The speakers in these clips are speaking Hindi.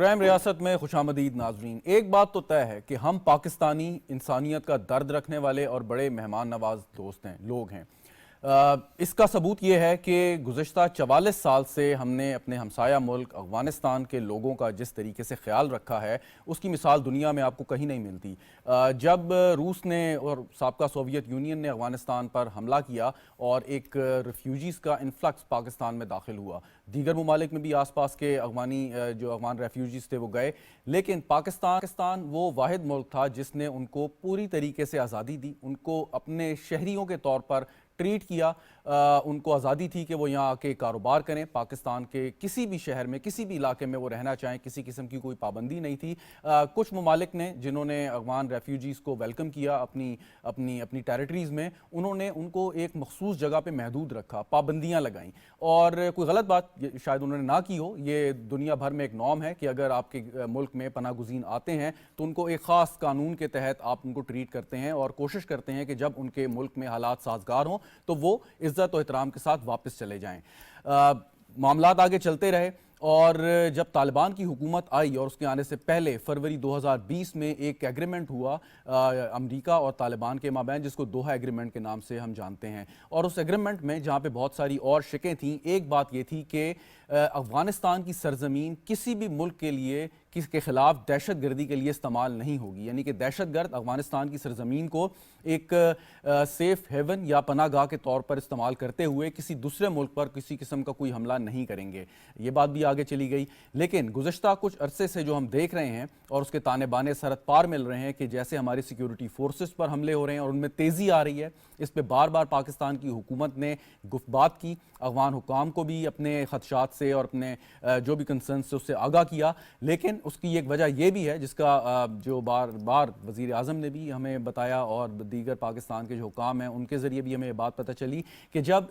प्राइम रियासत में खुशामदीद नाजरीन। एक बात तो तय है कि हम पाकिस्तानी इंसानियत का दर्द रखने वाले और बड़े मेहमान नवाज दोस्त हैं, लोग हैं। इसका सबूत ये है कि गुज़श्ता 44 साल से हमने अपने हमसाया मुल्क अफ़गानिस्तान के लोगों का जिस तरीके से ख्याल रखा है, उसकी मिसाल दुनिया में आपको कहीं नहीं मिलती। जब रूस ने और साबका सोवियत यूनियन ने अफ़गानिस्तान पर हमला किया और एक रेफ्यूजीज़ का इन्फ्लक्स पाकिस्तान में दाखिल हुआ, दीगर ममालिक में भी आस पास के जो अफ़गान रेफ्यूजीज़ थे वो गए, लेकिन पाकिस्तान वो वाहिद मुल्क था जिसने उनको पूरी तरीके से आज़ादी दी, उनको अपने शहरियों के तौर पर ट्रीट किया। उनको आज़ादी थी कि वो यहाँ आके कारोबार करें, पाकिस्तान के किसी भी शहर में, किसी भी इलाके में वो रहना चाहें, किसी किस्म की कोई पाबंदी नहीं थी। कुछ ममालिक ने जिन्होंने अफ़गान रेफ्यूजीज़ को वेलकम किया अपनी अपनी अपनी टेरिटरीज़ में, उन्होंने उनको एक मखसूस जगह पे महदूद रखा, पाबंदियाँ लगाईं। और कोई गलत बात शायद उन्होंने ना की हो, ये दुनिया भर में एक नॉर्म है कि अगर आपके मुल्क में पनाह गुज़ीन आते हैं तो उनको एक ख़ास कानून के तहत आप उनको ट्रीट करते हैं और कोशिश करते हैं कि जब उनके मुल्क में हालात साजगार हों तो वो इज्जत और एहतराम के साथ वापस चले जाएं। मामलात आगे चलते रहे और जब तालिबान की हुकूमत आई और उसके आने से पहले फरवरी 2020 में एक एग्रीमेंट हुआ अमेरिका और तालिबान के माबैन, जिसको दोहा एग्रीमेंट के नाम से हम जानते हैं। और उस एग्रीमेंट में जहाँ पे बहुत सारी और शिकें थीं, एक बात ये थी कि अफ़गानिस्तान की सरजमीन किसी भी मुल्क के लिए किसके खिलाफ दहशत गर्दी के लिए इस्तेमाल नहीं होगी, यानी कि दहशत गर्द अफ़गानिस्तान की सरजमीन को एक सेफ हेवन या पनागाह के तौर पर इस्तेमाल करते हुए किसी दूसरे मुल्क पर किसी किस्म का कोई हमला नहीं करेंगे। ये बात भी आगे चली गई, लेकिन गुज़श्ता कुछ अरसे से जो हम देख रहे हैं और उसके ताने बाने सरहद पार मिल रहे हैं कि जैसे हमारी सिक्योरिटी फोर्सेस पर हमले हो रहे हैं और उनमें तेज़ी आ रही है, इस पर बार बार पाकिस्तान की हुकूमत ने गुफ्तबात की, अफ़गान हुकाम को भी अपने खदशात से और अपने जो भी कंसर्न से उससे आगाह किया। लेकिन उसकी एक वजह यह भी है जिसका जो बार बार वज़ीर आज़म ने भी हमें बताया और दीगर पाकिस्तान के जो हुकाम हैं उनके ज़रिए भी हमें बात पता चली कि जब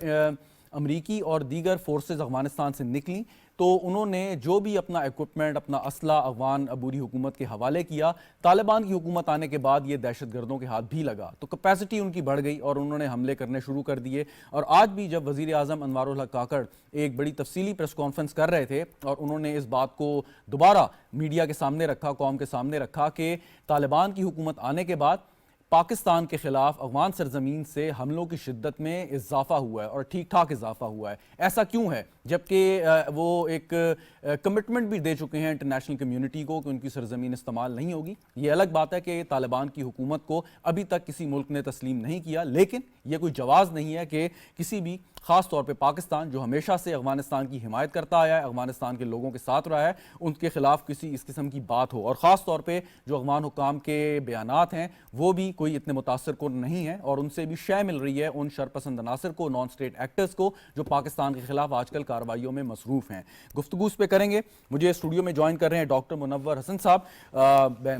अमरीकी और दीगर फोर्सेस अफ़गानिस्तान से निकली तो उन्होंने जो भी अपना इक्विपमेंट, अपना असला अफ़गान अबूरी हुकूमत के हवाले किया। तालिबान की हुकूमत आने के बाद ये दहशत गर्दों के हाथ भी लगा तो कैपेसिटी उनकी बढ़ गई और उन्होंने हमले करने शुरू कर दिए। और आज भी जब वज़ीर आज़म अनवारुल हक काकड़ एक बड़ी तफसीली प्रेस कॉन्फ्रेंस कर रहे थे और उन्होंने इस बात को दोबारा मीडिया के सामने रखा, कौम के सामने रखा कि तालिबान की हुकूमत आने के बाद पाकिस्तान के खिलाफ अफ़गान सरजमीन से हमलों की शिद्दत में इजाफा हुआ है और ठीक ठाक इजाफा हुआ है। ऐसा क्यों है, जबकि वो एक कमिटमेंट भी दे चुके हैं इंटरनेशनल कम्युनिटी को कि उनकी सरजमीन इस्तेमाल नहीं होगी। ये अलग बात है कि तालिबान की हुकूमत को अभी तक किसी मुल्क ने तस्लीम नहीं किया, लेकिन यह कोई जवाज़ नहीं है कि किसी भी ख़ास तौर पे पाकिस्तान जो हमेशा से अफ़गानिस्तान की हिमायत करता आया है, अफ़गानिस्तान के लोगों के साथ रहा है, उनके खिलाफ किसी इस किस्म की बात हो। और ख़ास तौर पे जो अफ़गान हुकाम के बयानात हैं वो भी कोई इतने मुतासर कुन नहीं है और उनसे भी शय मिल रही है उन शरपसंद अनासर को, नॉन स्टेट एक्टर्स को, जो पाकिस्तान के खिलाफ आजकल कार्रवाइयों में मसरूफ़ हैं। गुफ्तगू पे करेंगे। मुझे स्टूडियो में ज्वाइन कर रहे हैं डॉक्टर मुनव्वर हसन साहब,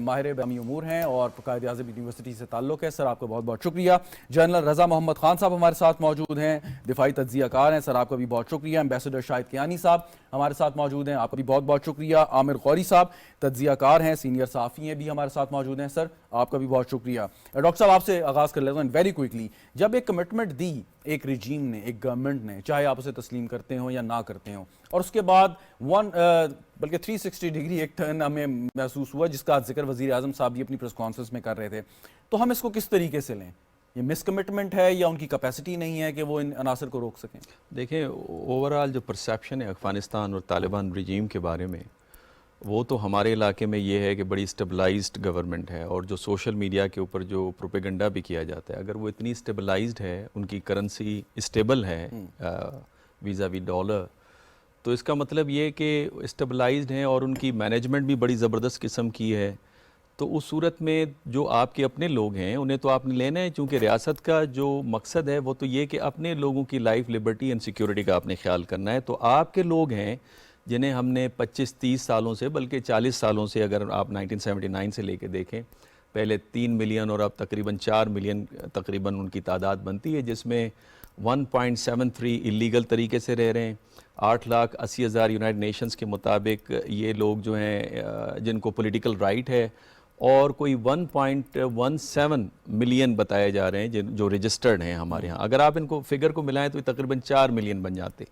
माहिर बैमी उमूर हैं और कायद आज़म यूनिवर्सिटी से ताल्लुक़ है। सर आपका बहुत बहुत शुक्रिया। जनरल रज़ा मोहम्मद खान साहब हमारे साथ मौजूद हैं, दिफाई तज्ज़ियाकार हैं, सर आपका भी बहुत शुक्रिया। एम्बेसडर शाहिद कियानी साहब हमारे साथ मौजूद हैं, आपका भी बहुत बहुत शुक्रिया। आमिर गौरी साहब तज्ज़ियाकार हैं, सीनियर सहाफ़ी हैं, भी हमारे साथ मौजूद हैं, सर आपका भी बहुत शुक्रिया। डॉक्टर साहब आपसे आगाज़ कर लेता हूँ वेरी क्विकली। जब एक कमिटमेंट दी एक रिजीम ने, एक गवर्नमेंट ने, चाहे आप उसे तस्लीम करते हो या ना करते हो, और उसके बाद बल्कि 360 डिग्री एक टर्न हमें महसूस हुआ जिसका जिक्र वज़ीर आज़म साहब भी अपनी प्रेस कॉन्फ्रेंस में कर रहे थे, तो हम इसको किस तरीके से लें? ये मिसकमिटमेंट है या उनकी कैपेसिटी नहीं है कि वो इन अनासर को रोक सकें? देखें, ओवरऑल जो परसेप्शन है अफ़गानिस्तान और तालिबान रिजीम के बारे में, वो तो हमारे इलाके में ये है कि बड़ी स्टेबलाइज्ड गवर्नमेंट है और जो सोशल मीडिया के ऊपर जो प्रोपेगेंडा भी किया जाता है, अगर वो इतनी स्टेबलाइज्ड है, उनकी करेंसी स्टेबल है वीज़ा वी डॉलर, तो इसका मतलब ये कि स्टेबलाइज्ड हैं और उनकी मैनेजमेंट भी बड़ी ज़बरदस्त किस्म की है। तो उस सूरत में जो आपके अपने लोग हैं उन्हें तो आपने लेना है, चूँकि रियासत का जो मकसद है वो तो ये कि अपने लोगों की लाइफ, लिबर्टी एंड सिक्योरिटी का आपने ख्याल करना है। तो आपके लोग हैं जिन्हें हमने 25-30 सालों से, बल्कि 40 सालों से, अगर आप 1979 से लेके देखें, पहले 3 मिलियन और अब तकरीबन 4 मिलियन तकरीबन उनकी तादाद बनती है, जिसमें 1.73 इलीगल तरीके से रह रहे हैं। 8,80,000 यूनाइटेड नेशंस के मुताबिक ये लोग जो हैं जिनको पॉलिटिकल राइट है, और कोई 1.17 मिलियन बताए जा रहे हैं जो रजिस्टर्ड हैं हमारे यहाँ। अगर आप इनको फिगर को मिलाएं तो तकरीबन 4 मिलियन बन जाते।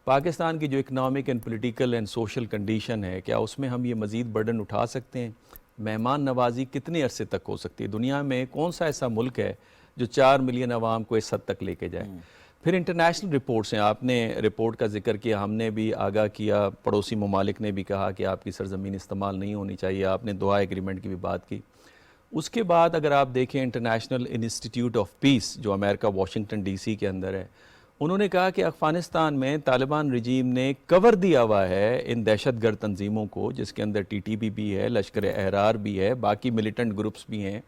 पाकिस्तान की जो economic and political and social condition है, क्या उसमें हम ये मज़ीद बर्डन उठा सकते हैं? मेहमान नवाजी कितने अरसे तक हो सकती है? दुनिया में कौन सा ऐसा मुल्क है जो 4 मिलियन आवाम को इस हद तक लेके जाए? फिर इंटरनेशनल रिपोर्ट्स हैं, आपने रिपोर्ट का जिक्र किया, हमने भी आगाह किया, पड़ोसी ममालिक ने भी कहा कि आपकी सरजमीन इस्तेमाल नहीं होनी चाहिए, आपने दोहा एग्रीमेंट की भी बात की। उसके बाद अगर आप देखें इंटरनेशनल इंस्टीट्यूट ऑफ पीस जो अमेरिका वाशिंगटन डीसी के अंदर है, उन्होंने कहा कि अफ़गानिस्तान में तालिबान रजीम ने कवर दिया हुआ है इन दहशतगर्द तंजीमों को, जिसके अंदर टीटीपी भी है, लश्कर अहरार भी है, बाकी मिलिटेंट ग्रुप्स भी हैं,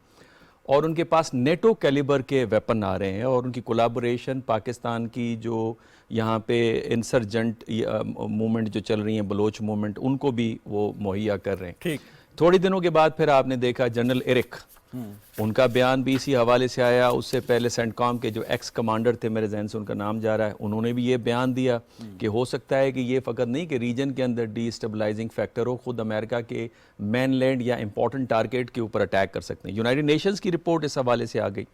और उनके पास नेटो कैलिबर के वेपन आ रहे हैं, और उनकी कोलाबोरेशन पाकिस्तान की जो यहाँ पे इंसर्जेंट मूवमेंट जो चल रही हैं, बलोच मूवमेंट, उनको भी वो मुहैया कर रहे हैं। ठीक। थोड़ी दिनों के बाद फिर आपने देखा जनरल एरिक, उनका बयान भी इसी हवाले से आया। उससे पहले सेंटकॉम के जो एक्स कमांडर थे, मेरे जहन से उनका नाम जा रहा है, उन्होंने भी ये बयान दिया कि हो सकता है कि ये फ़कत नहीं कि रीजन के अंदर डीस्टेबलाइजिंग फैक्टर हो, खुद अमेरिका के मेनलैंड या इंपॉर्टेंट टारगेट के ऊपर अटैक कर सकते हैं। यूनाइटेड नेशंस की रिपोर्ट इस हवाले से आ गई।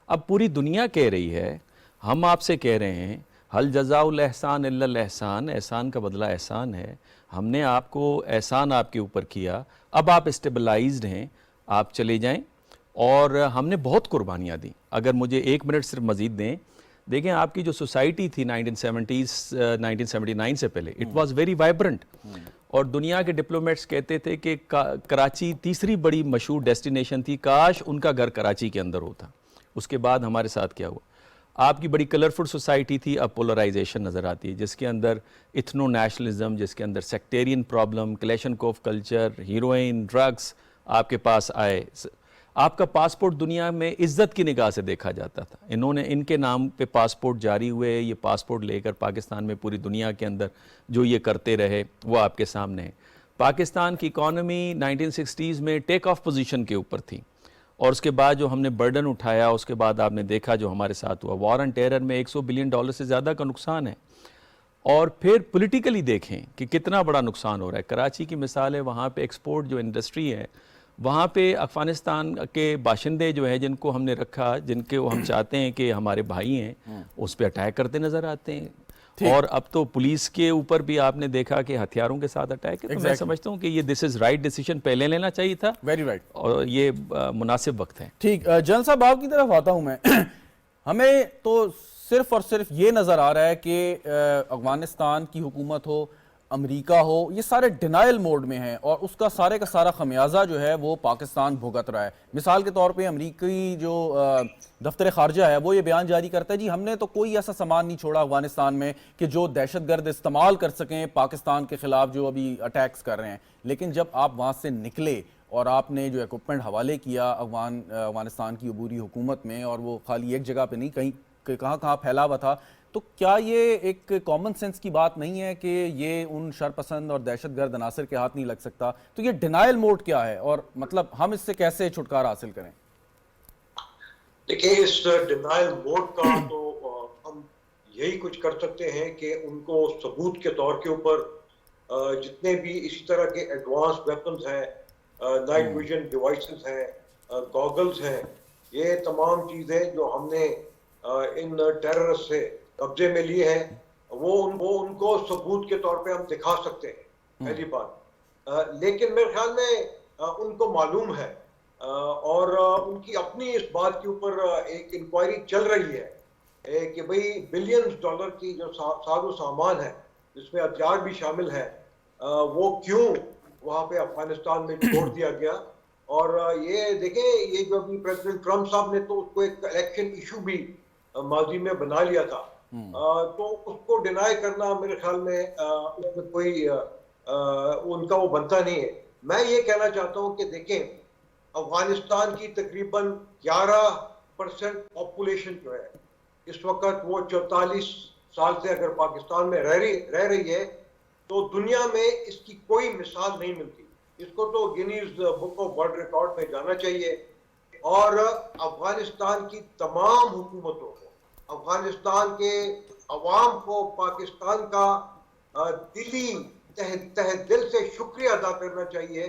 अब पूरी दुनिया कह रही है, हम आपसे कह रहे हैं, हल जज़ाउल एहसान इल्लल एहसान, एहसान का बदला एहसान है। हमने आपको एहसान आपके ऊपर किया, अब आप स्टेबलाइज्ड हैं, आप चले जाएं। और हमने बहुत कुर्बानियाँ दी। अगर मुझे 1 मिनट सिर्फ मज़ीद दें, देखें आपकी जो सोसाइटी थी 1979 से पहले, इट वाज वेरी वाइब्रेंट, और दुनिया के डिप्लोमेट्स कहते थे कि कराची तीसरी बड़ी मशहूर डेस्टिनेशन थी, काश उनका घर कराची के अंदर होता। उसके बाद हमारे साथ क्या हुआ? आपकी बड़ी कलरफुल सोसाइटी थी, अब पोलराइजेशन नज़र आती है, जिसके अंदर इथनो नेशनलिज्म, जिसके अंदर sectarian problem, Kalashnikov culture, heroin, drugs आपके पास आए। आपका पासपोर्ट दुनिया में इज्जत की निगाह से देखा जाता था। इन्होंने इनके नाम पे पासपोर्ट जारी हुए, ये पासपोर्ट लेकर पाकिस्तान में पूरी दुनिया के अंदर जो ये करते रहे वो आपके सामने है। पाकिस्तान की इकॉनमी 1960s में टेक ऑफ पोजीशन के ऊपर थी, और उसके बाद जो हमने बर्डन उठाया, उसके बाद आपने देखा जो हमारे साथ हुआ, वॉर एंड टेरर में $100 बिलियन से ज़्यादा का नुकसान है। और फिर पॉलिटिकली देखें कि कितना बड़ा नुकसान हो रहा है। कराची की मिसाल है, वहाँ पे एक्सपोर्ट जो इंडस्ट्री है, वहाँ पे अफ़गानिस्तान के बाशिंदे जो हैं, जिनको हमने रखा, जिनके हम चाहते हैं कि हमारे भाई हैं, उस पर अटैक करते नज़र आते हैं। और अब तो पुलिस के ऊपर भी आपने देखा कि हथियारों के साथ अटैक है। तो मैं समझता हूँ कि ये दिस इज़ राइट डिसीजन पहले लेना चाहिए था। Very right. और ये मुनासिब वक्त है। ठीक, जनरल साहब आपकी तरफ आता हूँ मैं। हमें तो सिर्फ और सिर्फ ये नज़र आ रहा है कि अफगानिस्तान की हुकूमत हो, अमेरिका हो, ये सारे डिनाइल मोड में हैं, और उसका सारे का सारा खमियाजा जो है वो पाकिस्तान भुगत रहा है। मिसाल के तौर पे अमेरिकी जो दफ्तर खारजा है वो ये बयान जारी करता है, जी हमने तो कोई ऐसा सामान नहीं छोड़ा अफगानिस्तान में कि जो दहशतगर्द इस्तेमाल कर सकें पाकिस्तान के खिलाफ जो अभी अटैक्स कर रहे हैं। लेकिन जब आप वहाँ से निकले और आपने जो इक्विपमेंट हवाले किया अफगानिस्तान की अबूरी हुकूमत में, और वो खाली एक जगह पे नहीं, कहीं कहाँ फैला हुआ था, तो क्या ये एक कॉमन सेंस की बात नहीं है कि ये उन शरपसंद और दहशतगर्द अनासर के हाथ नहीं लग सकता? तो ये डिनाइल मोड क्या है, और मतलब हम इससे कैसे छुटकारा हासिल करें? देखिए, इस डिनाइल मोड का तो हम यही कुछ कर सकते हैं कि उनको सबूत के तौर के ऊपर जितने भी इसी तरह के एडवांस वेपन्स हैं, नाइट विजन डिवाइसेस हैं, गॉगल्स हैं, ये तमाम चीज़ें जो हमने इन टेररिस्ट से कब्जे में लिए हैं, वो उनको सबूत के तौर पे हम दिखा सकते हैं, पहली बात। लेकिन मेरे ख्याल में उनको मालूम है, और उनकी अपनी इस बात के ऊपर एक इंक्वायरी चल रही है कि भाई $बिलियंस की जो साजो सामान है, जिसमें हथियार भी शामिल है, वो क्यों वहाँ पे अफगानिस्तान में छोड़ दिया गया। और ये देखें, ये जो अभी प्रेसिडेंट ट्रम्प साहब ने तो उसको एक इलेक्शन इशू भी माजी में बना लिया था, तो उसको डिनाई करना मेरे ख्याल में उसमें कोई उनका वो बनता नहीं है। मैं ये कहना चाहता हूँ कि देखें, अफगानिस्तान की तकरीबन 11% पॉपुलेशन जो है इस वक्त, वो 44 साल से अगर पाकिस्तान में रह रही है, तो दुनिया में इसकी कोई मिसाल नहीं मिलती। इसको तो Guinness book of world record में जाना चाहिए। और अफगानिस्तान की तमाम हुकूमतों को, अफगानिस्तान के अवाम को पाकिस्तान का दिली तह दिल से शुक्रिया अदा करना चाहिए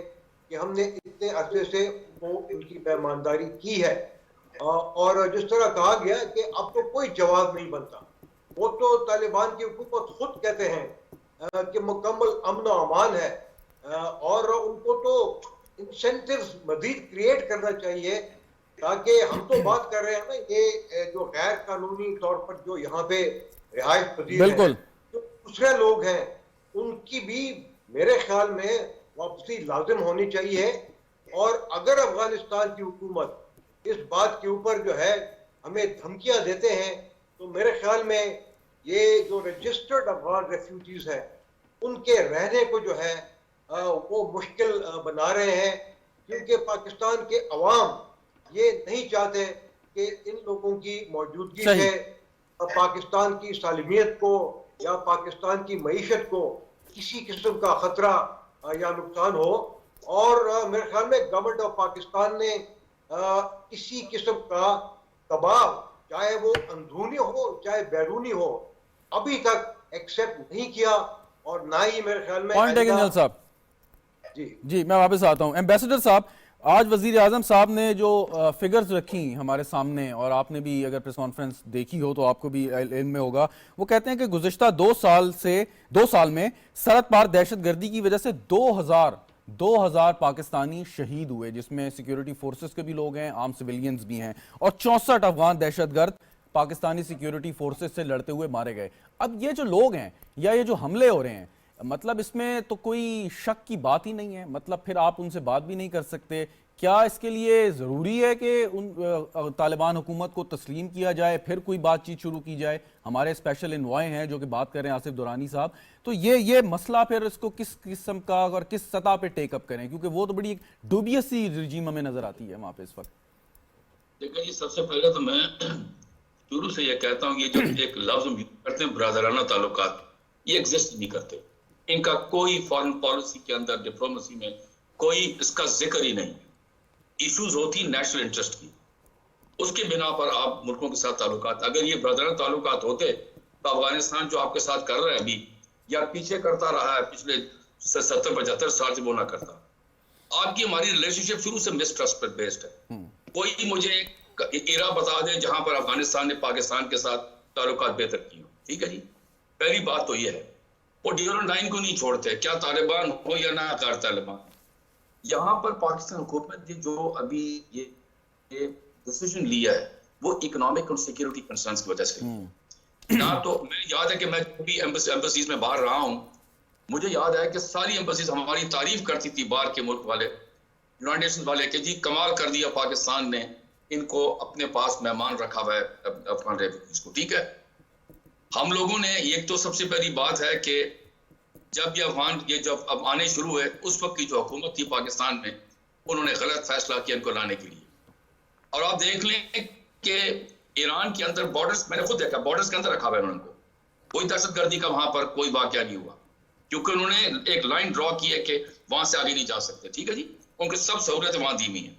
कि हमने इतने अरसे से वो इनकी मेहमानदारी की है। और जिस तरह कहा गया कि अब तो कोई जवाब नहीं बनता, वो तो तालिबान की हुकूमत खुद कहते हैं कि मुकम्मल अमन और अमान है, और उनको तो इंसेंटिव्स मजीद क्रिएट करना चाहिए, ताकि हम तो बात कर रहे हैं ना, ये जो गैर कानूनी तौर पर जो यहाँ पे रिहाइश पजीर हैं, बिल्कुल। जो दूसरे लोग हैं, उनकी भी मेरे ख्याल में वापसी लाजिम होनी चाहिए। और अगर अफगानिस्तान की हुकूमत इस बात के ऊपर जो है हमें धमकियां देते हैं, तो मेरे ख्याल में ये जो रजिस्टर्ड अफगान रेफ्यूजीज हैं उनके रहने को जो है वो मुश्किल बना रहे हैं, क्योंकि पाकिस्तान के अवाम ये नहीं चाहते कि इन लोगों की मौजूदगी सही। से पाकिस्तान की सालिमियत को या पाकिस्तान की मईशत को किसी किस्म का खतरा या नुकसान हो। और मेरे ख्याल में गवर्नमेंट ऑफ पाकिस्तान ने किसी किस्म का दबाव, चाहे वो अंदरूनी हो चाहे बैरूनी हो, अभी तक एक्सेप्ट नहीं किया, और ना ही मेरे ख्याल में पॉइंट टेकन जनरल साहब। जी मैं वापस आता हूं। एम्बेसडर साहब, आज वजीर आजम साहब ने जो फिगर्स रखी हमारे सामने, और आपने भी अगर प्रेस कॉन्फ्रेंस देखी हो तो आपको भी इल्म में होगा, वो कहते हैं कि गुज़िश्ता 2 साल में सरहद पार दहशतगर्दी की वजह से 2000 पाकिस्तानी शहीद हुए, जिसमें सिक्योरिटी फोर्सेस के भी लोग हैं, आम सिविलियंस भी हैं, और 64 अफगान दहशतगर्द पाकिस्तानी सिक्योरिटी फोर्सेस से लड़ते हुए मारे गए। अब ये जो लोग हैं या ये जो हमले हो रहे हैं, मतलब इसमें तो कोई शक की बात ही नहीं है, मतलब फिर आप उनसे बात भी नहीं कर सकते। क्या इसके लिए ज़रूरी है कि उन तालिबान हुकूमत को तस्लीम किया जाए, फिर कोई बातचीत शुरू की जाए? हमारे स्पेशल इन्वॉय हैं जो कि बात कर रहे हैं, आसिफ दुरानी साहब, तो ये मसला फिर इसको किस किस्म का और किस सतह पे टेकअप करें, क्योंकि वो तो बड़ी डूबियस सी रजीम हमें नजर आती है वहाँ पे इस वक्त। देखिए जी, सबसे पहले तो मैं शुरू से ये कहता हूँ, ये जो एक लफ्ज हम करते हैं ब्रदराना ताल्लुकात, ये एग्जिस्ट नहीं करते। इनका कोई फॉरेन पॉलिसी के अंदर, डिप्लोमेसी में कोई इसका जिक्र ही नहीं। इश्यूज होती नेशनल इंटरेस्ट की, उसके बिना पर आप मुल्कों के साथ ताल्लुकात, अगर ये ब्रदराना ताल्लुकात होते तो अफगानिस्तान जो आपके साथ कर रहा है अभी, या पीछे करता रहा है पिछले 70-75 साल से, वो ना करता। आपकी हमारी रिलेशनशिप शुरू से मिसट्रस्ट पर बेस्ड है। कोई मुझे एक इरा बता दे जहां पर अफगानिस्तान ने पाकिस्तान के साथ ताल्लुकात बेहतर किए, ठीक है जी। पहली बात तो ये है, वो ड्यूरल लाइन को नहीं छोड़ते, क्या तालिबान हो या ना तालिबान। यहाँ पर पाकिस्तान हुकूमत ने जो अभी ये डिसीजन लिया है, वो इकोनॉमिक और सिक्योरिटी कंसर्न्स की वजह से ना। तो मुझे याद है कि मैं भी एम्बेसीज में बाहर रहा हूँ, मुझे याद है कि सारी एम्बेसीज हमारी तारीफ करती थी, बाहर के मुल्क वाले, यूनाइटेड नेशंस वाले, कि जी कमाल कर दिया पाकिस्तान ने, इनको अपने पास मेहमान रखा हुआ है अफगान रेफ्यूजीज को। ठीक है, हम लोगों ने, एक तो सबसे पहली बात है कि जब ये अफगान जब अब आने शुरू हुए, उस वक्त की जो हुकूमत थी पाकिस्तान में, उन्होंने गलत फैसला किया इनको लाने के लिए। और आप देख लें कि ईरान के अंदर बॉर्डर्स, मैंने खुद देखा, बॉर्डर्स के अंदर रखा हुआ है उनको, कोई दहशतगर्दी का वहां पर कोई वाकया नहीं हुआ, क्योंकि उन्होंने एक लाइन ड्रॉ की है कि वहां से आगे नहीं जा सकते। ठीक है जी, उनकी सब सहूलियतें वहां दी हुई हैं।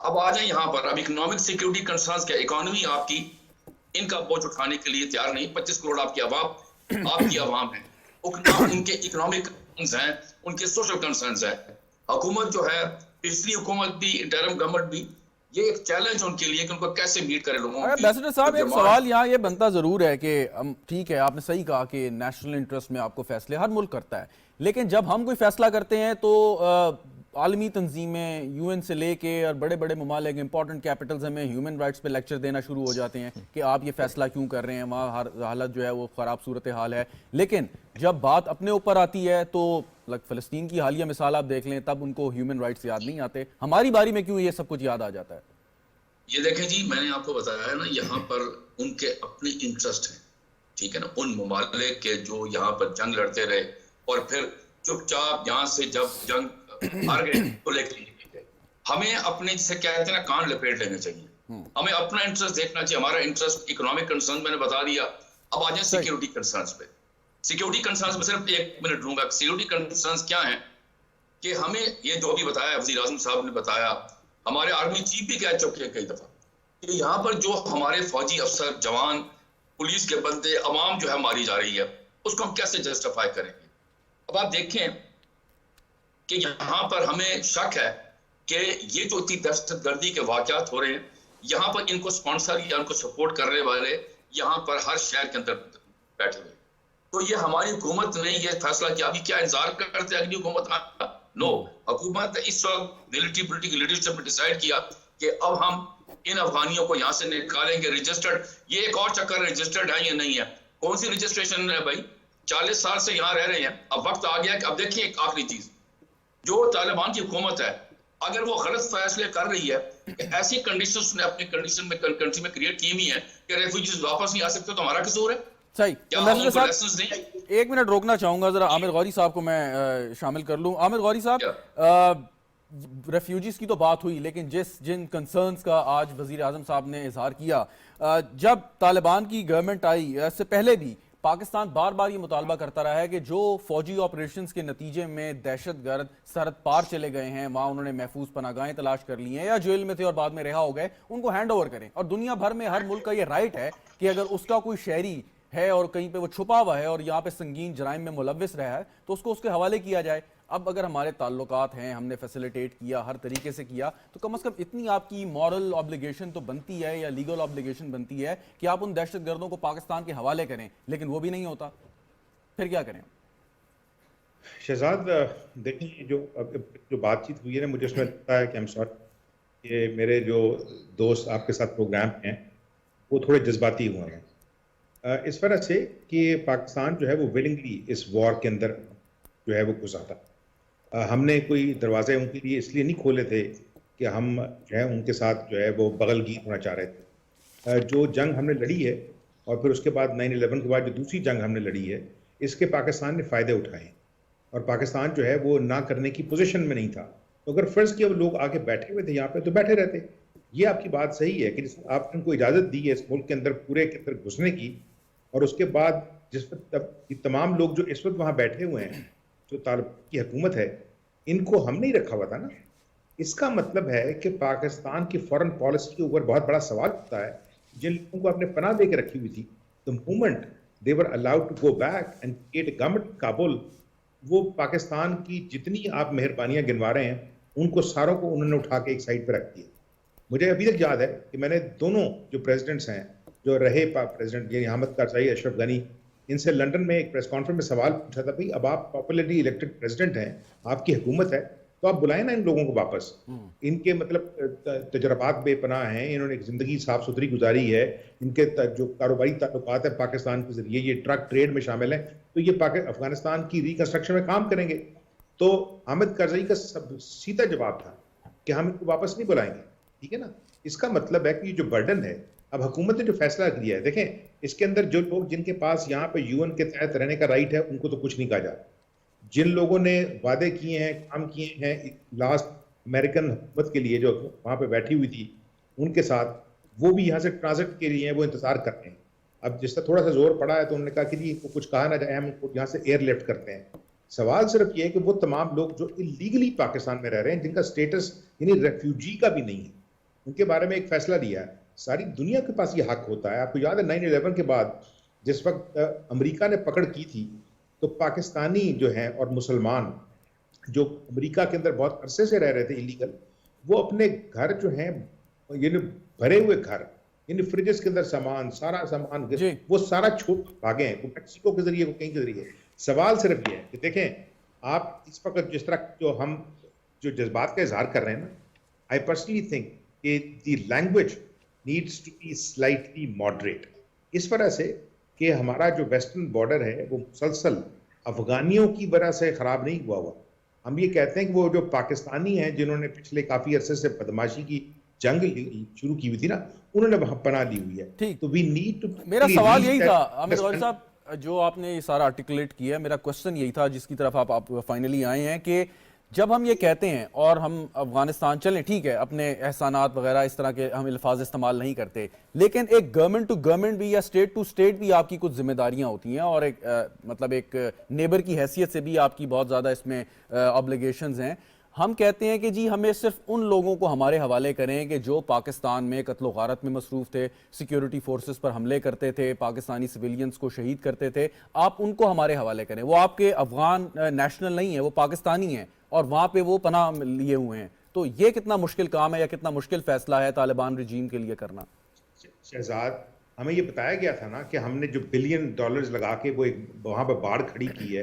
अब आ जाए यहाँ पर, अब इकोनॉमिक सिक्योरिटी कंसर्न्स क्या, इकोनॉमी आपकी इनका बोझ उठाने के लिए तैयार नहीं। 25 करोड़ आपकी आवाम है, उनके इकोनॉमिक कंसर्न्स हैं, उनके सोशल कंसर्न्स हैं। हुकूमत जो है, पिछली हुकूमत भी, इंटरिम गवर्नमेंट भी, ये एक चैलेंज उनके लिए कि उनको कैसे मीट करे लोगों की। एम्बेसडर साहब, एक सवाल यहाँ ये बनता जरूर है कि हम, ठीक है आपने सही कहा कि नेशनल इंटरेस्ट में आपको फैसले हर मुल्क करता है, लेकिन जब हम कोई फैसला करते हैं तो आलमी तंजीमें, यूएन से लेके और बड़े बड़े ममालिक, इंपॉर्टेंट कैपिटल्स हमें ह्यूमन राइट्स पे लेक्चर देना शुरू हो जाते हैं कि आप ये फैसला क्यों कर रहे हैं, वहाँ हर हालत जो है वो ख़राब सूरत हाल है। लेकिन जब बात अपने ऊपर आती है तो फ़लस्तीन की हालिया मिसाल आप देख लें, तब उनको ह्यूमन राइट्स याद नहीं आते। हमारी बारी में क्यों ये सब कुछ याद आ जाता है? ये देखें जी, मैंने आपको बताया है ना, यहाँ पर उनके अपने इंटरेस्ट हैं, ठीक है ना, उन ममालिक के जो यहाँ पर जंग लड़ते रहे और फिर चुपचाप यहाँ से जब जंग हार गए तो लेकर गए। हमें अपने, जिसे कहते हैं ना, कान लपेट लेने चाहिए। हमें अपना इंटरेस्ट देखना चाहिए। हमारा इंटरेस्ट इकोनॉमिक कंसर्न मैंने बता दिया। अब आ जाए सिक्योरिटी कंसर्न्स पे। सिक्योरिटी कंसर्न्स में सिर्फ 1 मिनट लूंगा। सिक्योरिटी कंसर्न्स क्या है कि हमें ये जो अभी बताया, वज़ीर आज़म साहब ने बताया, हमारे आर्मी चीफ भी कह चुके हैं कई दफा कि यहाँ पर जो हमारे फौजी अफसर, जवान, पुलिस के बंदे, अवाम जो है मारी जा रही है, उसको हम कैसे जस्टिफाई करेंगे। अब आप देखें कि यहाँ पर हमें शक है कि ये जो इतनी दहशतगर्दी के वाकयात हो रहे हैं, यहाँ पर इनको स्पॉन्सर या इनको सपोर्ट करने वाले यहाँ पर हर शहर के अंदर बैठे हुए। तो ये हमारी हुकूमत ने ये फैसला किया। अभी क्या इंतजार करते हैं अगली हुकूमत का? नो, हुकूमत इस वक्त मिलिट्री पॉलिटिकल लीडरशिप ने डिसाइड किया कि अब हम इन अफगानियों को यहाँ से निकालेंगे। रजिस्टर्ड, ये एक और चक्कर, रजिस्टर्ड है या नहीं है? कौन सी रजिस्ट्रेशन है भाई? 40 साल से यहाँ रह रहे हैं, अब वक्त आ गया कि अब देखिए एक आखिरी चीज, जो तालिबान की हुकूमत है अगर वो गलत फैसले कर रही है कि ऐसी कंडीशंस ने अपनी कंडीशन में कंट्री में क्रिएट की हुई है कि रेफ्यूजीज वापस नहीं आ सकते, तो हमारा कसूर है सही। क्या? नजर हम उनको साहब, lessons दें? एक मिनट रोकना चाहूंगा, जरा आमिर गौरी साहब को मैं शामिल कर लूं। आमिर गौरी साहब, रेफ्यूजीज की तो बात हुई, लेकिन जिन कंसर्न्स का आज वजीर आजम साहब ने इजहार किया, जब तालिबान की गवर्नमेंट आई इससे पहले भी पाकिस्तान बार बार ये मुतालबा करता रहा है कि जो फौजी ऑपरेशंस के नतीजे में दहशतगर्द सरहद पार चले गए हैं, वहाँ उन्होंने महफूज पनाहगाहें तलाश कर ली हैं या जेल में थे और बाद में रिहा हो गए, उनको हैंड ओवर करें। और दुनिया भर में हर मुल्क का ये राइट है कि अगर उसका कोई शहरी है और कहीं पे वो छुपा हुआ है और यहाँ पे संगीन जराइम में मुलव्विस रहा है, तो उसको उसके हवाले किया जाए। अब अगर हमारे ताल्लुकात हैं, हमने फैसिलिटेट किया, हर तरीके से किया, तो कम से कम इतनी आपकी मॉरल ऑब्लिगेशन तो बनती है या लीगल ऑब्लिगेशन बनती है कि आप उन दहशतगर्दों को पाकिस्तान के हवाले करें, लेकिन वो भी नहीं होता। फिर क्या करें? शहजाद, देखिए जो बातचीत हुई है ना, मुझे उसमें लगता है कि हम सॉरी कि मेरे जो दोस्त आपके साथ प्रोग्राम हैं वो थोड़े जज्बाती हुए हैं इस वजह से कि पाकिस्तान जो है वो विलिंगली इस वॉर के अंदर जो है वो घुसा था। हमने कोई दरवाजे उनके लिए इसलिए नहीं खोले थे कि हम जो है उनके साथ जो है वो बगलगीर होना चाह रहे थे। जो जंग हमने लड़ी है और फिर उसके बाद 9/11 के बाद जो दूसरी जंग हमने लड़ी है, इसके पाकिस्तान ने फ़ायदे उठाए और पाकिस्तान जो है वो ना करने की पोजीशन में नहीं था। तो अगर फ़र्ज़ किया वो लोग आके बैठे हुए थे यहाँ पे, तो बैठे रहते। ये आपकी बात सही है कि आपने उनको इजाज़त दी है इस मुल्क के अंदर पूरे के अंदर घुसने की, और उसके बाद जिस वक्त तमाम लोग जो इस वक्त वहाँ बैठे हुए हैं, जो तालिबान की हुकूमत है, इनको हम नहीं रखा हुआ था ना। इसका मतलब है कि पाकिस्तान की फॉरेन पॉलिसी के ऊपर बहुत बड़ा सवाल उठता है। जिन लोगों को आपने पनाह दे के रखी हुई थी, the moment they were allowed to go back and create government Kabul, वो पाकिस्तान की जितनी आप मेहरबानियां गिनवा रहे हैं उनको सारों को उन्होंने उठा के एक साइड पर रख दिया। मुझे अभी तक याद है कि मैंने दोनों जो प्रेसिडेंट्स हैं, जो रहे प्रेसिडेंट यानी अहमद कारज़ाई, अशरफ गनी, इनसे लंदन में एक प्रेस कॉन्फ्रेंस में सवाल पूछा था, भाई अब आप पॉपुलरली इलेक्टेड प्रेसिडेंट हैं, आपकी हुकूमत है, तो आप बुलाएं ना इन लोगों को वापस। इनके मतलब तजर्बात बेपनाह हैं, इन्होंने एक ज़िंदगी साफ सुथरी गुजारी है, इनके जो कारोबारी ताल्लुकात है पाकिस्तान के ज़रिए, ये ट्रक ट्रेड में शामिल हैं, तो ये अफगानिस्तान की रिकन्स्ट्रक्शन में काम करेंगे। तो अहमद कारज़ाई का सीधा जवाब था कि हम इनको वापस नहीं बुलाएंगे। ठीक है ना? इसका मतलब है कि जो बर्डन है, अब हुकूमत ने जो फैसला लिया है, देखें इसके अंदर जो लोग जिनके पास यहाँ पे यूएन के तहत रहने का राइट है, उनको तो कुछ नहीं कहा जा। जिन लोगों ने वादे किए हैं, काम किए हैं लास्ट अमेरिकन हुकूमत के लिए जो वहाँ पे बैठी हुई थी उनके साथ, वो भी यहाँ से ट्रांजिट के लिए वो इंतजार कर रहे हैं। अब जिसका थोड़ा सा जोर पड़ा है तो उन्होंने कहा कि जी कुछ कहा ना जाए, हम उनको यहाँ से एयरलिफ्ट करते हैं। सवाल सिर्फ ये है कि वो तमाम लोग जो इलीगली पाकिस्तान में रह रहे हैं, जिनका स्टेटस यानी रेफ्यूजी का भी नहीं है, उनके बारे में एक फैसला लिया है। सारी दुनिया के पास ये हक होता है। आपको याद है 9/11 के बाद जिस वक्त अमेरिका ने पकड़ की थी, तो पाकिस्तानी जो हैं और मुसलमान जो अमेरिका के अंदर बहुत अरसे से रह रहे थे इलीगल, वो अपने घर जो हैं यानी भरे हुए घर, यानी फ्रिजेस के अंदर सामान, सारा सामान वो सारा छोड़ भागे हैं, वो मैक्सिको के जरिए, वो कहीं के जरिए। सवाल सिर्फ ये है कि देखें आप इस वक्त जिस तरह जो हम जो जज्बात का इजहार कर रहे हैं ना, आई पर्सनली थिंक कि the language needs to be slightly moderate, इस वजह से कि हमारा जो वेस्टर्न बॉर्डर है वो मुसलसल अफगानियों की वजह से ख़राब नहीं हुआ। हम ये कहते हैं कि वो जो पाकिस्तानी हैं जिन्होंने पिछले काफ़ी अरसे से बदमाशी की जंग शुरू की हुई थी ना, उन्होंने वहाँ पनाह ली हुई है। ठीक, तो वी नीड टू, मेरा सवाल यही था आमिर गौरी साहब, जो आपने ये सारा आर्टिकुलेट किया, मेरा क्वेश्चन यही था जिसकी तरफ आप फाइनली आए हैं कि जब हम ये कहते हैं और हम अफगानिस्तान चलें, ठीक है, अपने एहसानात वगैरह इस तरह के हम अल्फाज इस्तेमाल नहीं करते, लेकिन एक गवर्नमेंट टू गवर्नमेंट भी या स्टेट टू स्टेट भी आपकी कुछ जिम्मेदारियां होती हैं और एक मतलब एक नेबर की हैसियत से भी आपकी बहुत ज़्यादा इसमें ऑब्लिगेशंस हैं। हम कहते हैं कि जी हमें सिर्फ उन लोगों को हमारे हवाले करें कि जो पाकिस्तान में कत्ल गारत में मसरूफ़ थे, सिक्योरिटी फोर्सेस पर हमले करते थे, पाकिस्तानी सिविलियंस को शहीद करते थे, आप उनको हमारे हवाले करें। वो आपके अफगान नेशनल नहीं है, वो पाकिस्तानी हैं और वहाँ पे वो पनाह लिए हुए हैं। तो ये कितना मुश्किल काम है या कितना मुश्किल फैसला है तालिबान रजीम के लिए करना? शहजाद, हमें ये बताया गया था ना कि हमने जो बिलियन डॉलर्स लगा के वो एक वहां पर बाढ़ खड़ी की है,